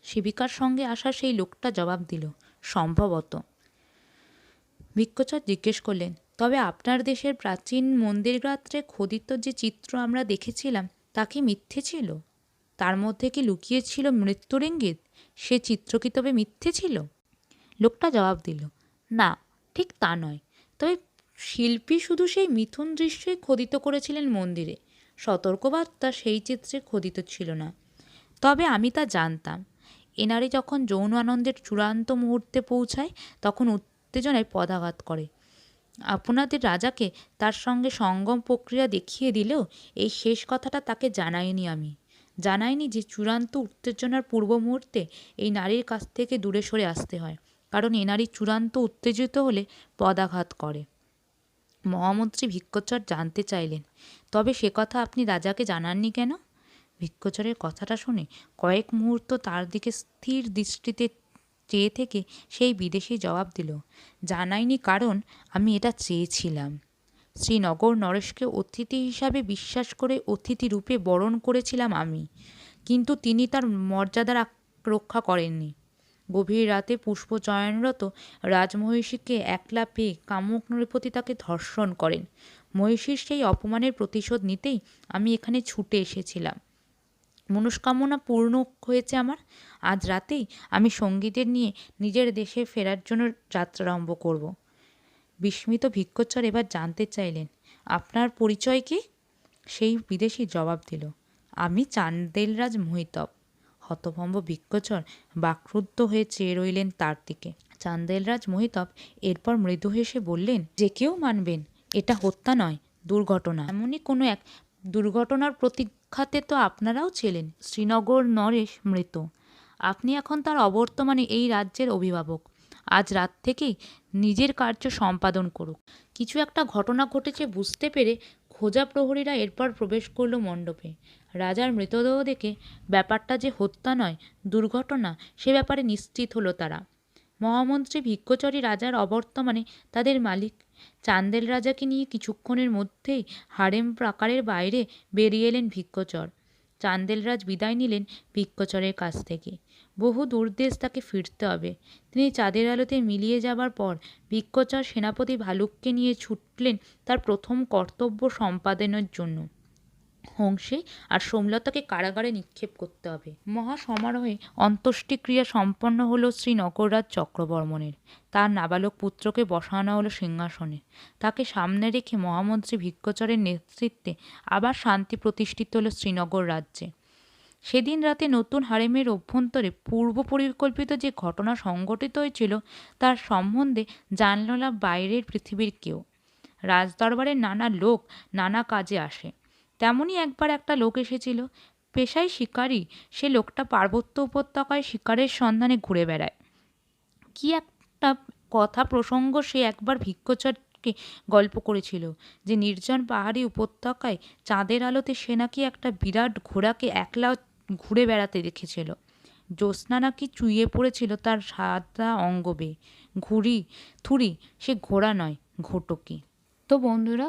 শিবিকার সঙ্গে আসা সেই লোকটা জবাব দিল, সম্ভবত। ভিক্ষচর জিজ্ঞেস করলেন, তবে আপনার দেশের প্রাচীন মন্দির গাত্রে খোদিত যে চিত্র আমরা দেখেছিলাম তা কি মিথ্যে ছিল? তার মধ্যে কি লুকিয়ে ছিল মৃত্যুর ইঙ্গিত? সে চিত্র কি তবে মিথ্যে ছিল? লোকটা জবাব দিল, না, ঠিক তা নয়। তবে শিল্পী শুধু সেই মিথুন দৃশ্যই খোদিত করেছিলেন মন্দিরে, সতর্কবার্তা সেই চিত্রে খোদিত ছিল না। তবে আমি তা জানতাম। এনারে যখন যৌন আনন্দের চূড়ান্ত মুহূর্তে পৌঁছায় তখন উত্তেজনায় পদাঘাত করে। আপনাদের রাজাকে তার সঙ্গে সঙ্গম প্রক্রিয়া দেখিয়ে দিলেও এই শেষ কথাটা তাকে জানাইনি আমি। জানাইনি যে চূড়ান্ত উত্তেজনার পূর্ব মুহূর্তে এই নারীর কাছ থেকে দূরে সরে আসতে হয়, কারণ এ নারী চূড়ান্ত উত্তেজিত হলে পদাঘাত করে। মহামন্ত্রী ভিক্ষচর জানতে চাইলেন, তবে সে কথা আপনি রাজাকে জানাননি কেন? ভিক্ষচরের কথাটা শুনে কয়েক মুহূর্ত তার দিকে স্থির দৃষ্টিতে চেয়ে থেকে সেই বিদেশি জবাব দিল, জানাইনি কারণ আমি এটা চেয়েছিলাম। শ্রীনগর নরেশকে অতিথি হিসাবে বিশ্বাস করে অতিথি রূপে বরণ করেছিলাম আমি, কিন্তু তিনি তার মর্যাদা রক্ষা করেননি। গভীর রাতে পুষ্পচয়নরত রাজমহিষীকে একলা পেয়ে কামুক নৃপতি তাকে ধর্ষণ করেন। মহিষীর সেই অপমানের প্রতিশোধ নিতেই আমি এখানে ছুটে এসেছিলাম। মনস্কামনা পূর্ণ হয়েছে আমার। আজ রাতেই আমি সঙ্গীদের নিয়ে নিজের দেশে ফেরার জন্য যাত্রা আরম্ভ করব। বিস্মিত ভিক্ষুচর এবার জানতে চাইলেন, আপনার পরিচয় কি? সেই বিদেশি জবাব দিল, আমি চান্দেলরাজ মোহিতব। হতভম্ব ভিক্ষুচর বাকরুদ্ধ হয়ে চেয়ে রইলেন তার দিকে। চান্দেলরাজ মোহিতব এরপর মৃদু হেসে বললেন, যে কেউ মানবেন এটা হত্যা নয়, দুর্ঘটনা। এমনই কোনো এক দুর্ঘটনার প্রতীক্ষাতে তো আপনারাও ছিলেন। শ্রীনগর নরেশ মৃত, আপনি এখন তার অবর্তমানে এই রাজ্যের অভিভাবক। আজ রাত থেকেই নিজের কার্য সম্পাদন করুক। কিছু একটা ঘটনা ঘটেছে বুঝতে পেরে খোঁজা প্রহরীরা এরপর প্রবেশ করল মণ্ডপে। রাজার মৃতদেহ দেখে ব্যাপারটা যে হত্যা নয়, দুর্ঘটনা, সে ব্যাপারে নিশ্চিত হলো তারা। মহামন্ত্রী ভিক্ষুচরী রাজার অবর্তমানে তাদের মালিক। চান্দেল রাজাকে নিয়ে কিছুক্ষণের মধ্যেই হারেম প্রাকারের বাইরে বেরিয়ে এলেন ভিক্ষুচর। চান্দেলরাজ বিদায় নিলেন ভিক্ষুচরের কাছ থেকে। বহু দূরদেশ তাকে ফিরতে হবে। তিনি চাঁদের আলোতে মিলিয়ে যাবার পর ভিক্ষুচর সেনাপতি ভালুককে নিয়ে ছুটলেন তার প্রথম কর্তব্য সম্পাদনের জন্য। হংসে আর সোমলতাকে কারাগারে নিক্ষেপ করতে হবে। মহাসমারোহে অন্ত্যেষ্টিক্রিয়া সম্পন্ন হলো শ্রীনগররাজ চক্রবর্মণের। তার নাবালক পুত্রকে বসানো হলো সিংহাসনে। তাকে সামনে রেখে মহামন্ত্রী ভিক্ষুচরের নেতৃত্বে আবার শান্তি প্রতিষ্ঠিত হলো শ্রীনগর রাজ্যে। সেদিন রাতে নতুন হারেমের অভ্যন্তরে পূর্ব পরিকল্পিত যে ঘটনা সংঘটিত হয়েছিল তার সম্বন্ধে জানল না বাইরের পৃথিবীর কেউ। রাজদরবারের নানা লোক নানা কাজে আসে। তেমনই একবার একটা লোক এসেছিল, পেশায় শিকারী। সে লোকটা পার্বত্য উপত্যকায় শিকারের সন্ধানে ঘুরে বেড়ায়। কি একটা কথা প্রসঙ্গ সে একবার ভিক্ষুচরকে গল্প করেছিল যে নির্জন পাহাড়ি উপত্যকায় চাঁদের আলোতে সে নাকি একটা বিরাট ঘোড়াকে একলা ঘুরে বেড়াতে দেখেছিল। জ্যোৎস্না নাকি চুইয়ে পড়েছিল তার সাদা অঙ্গ বেয়ে। থুরি, সে ঘোড়া নয়, ঘোটকি। তো বন্ধুরা,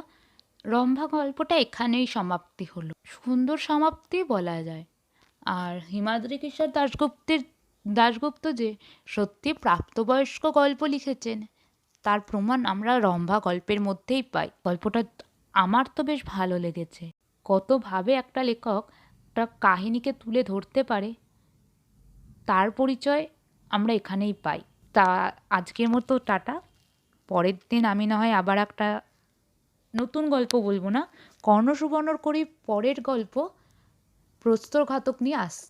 রম্ভা গল্পটা এখানেই সমাপ্তি হলো। সুন্দর সমাপ্তি বলা যায়। আর হিমাদ্রি কিশোর দাশগুপ্ত যে সত্যি প্রাপ্তবয়স্ক গল্প লিখেছেন তার প্রমাণ আমরা রম্ভা গল্পের মধ্যেই পাই। গল্পটা আমার তো বেশ ভালো লেগেছে। কতভাবে একটা লেখক একটা কাহিনীকে তুলে ধরতে পারে তার পরিচয় আমরা এখানেই পাই। তা আজকের মতো টাটা। পরের দিন আমি না হয় আবার একটা নতুন গল্প বলবো না, কর্ণ সুবর্ণর করি পরের গল্প প্রস্তরঘাতক নিয়ে আসছি।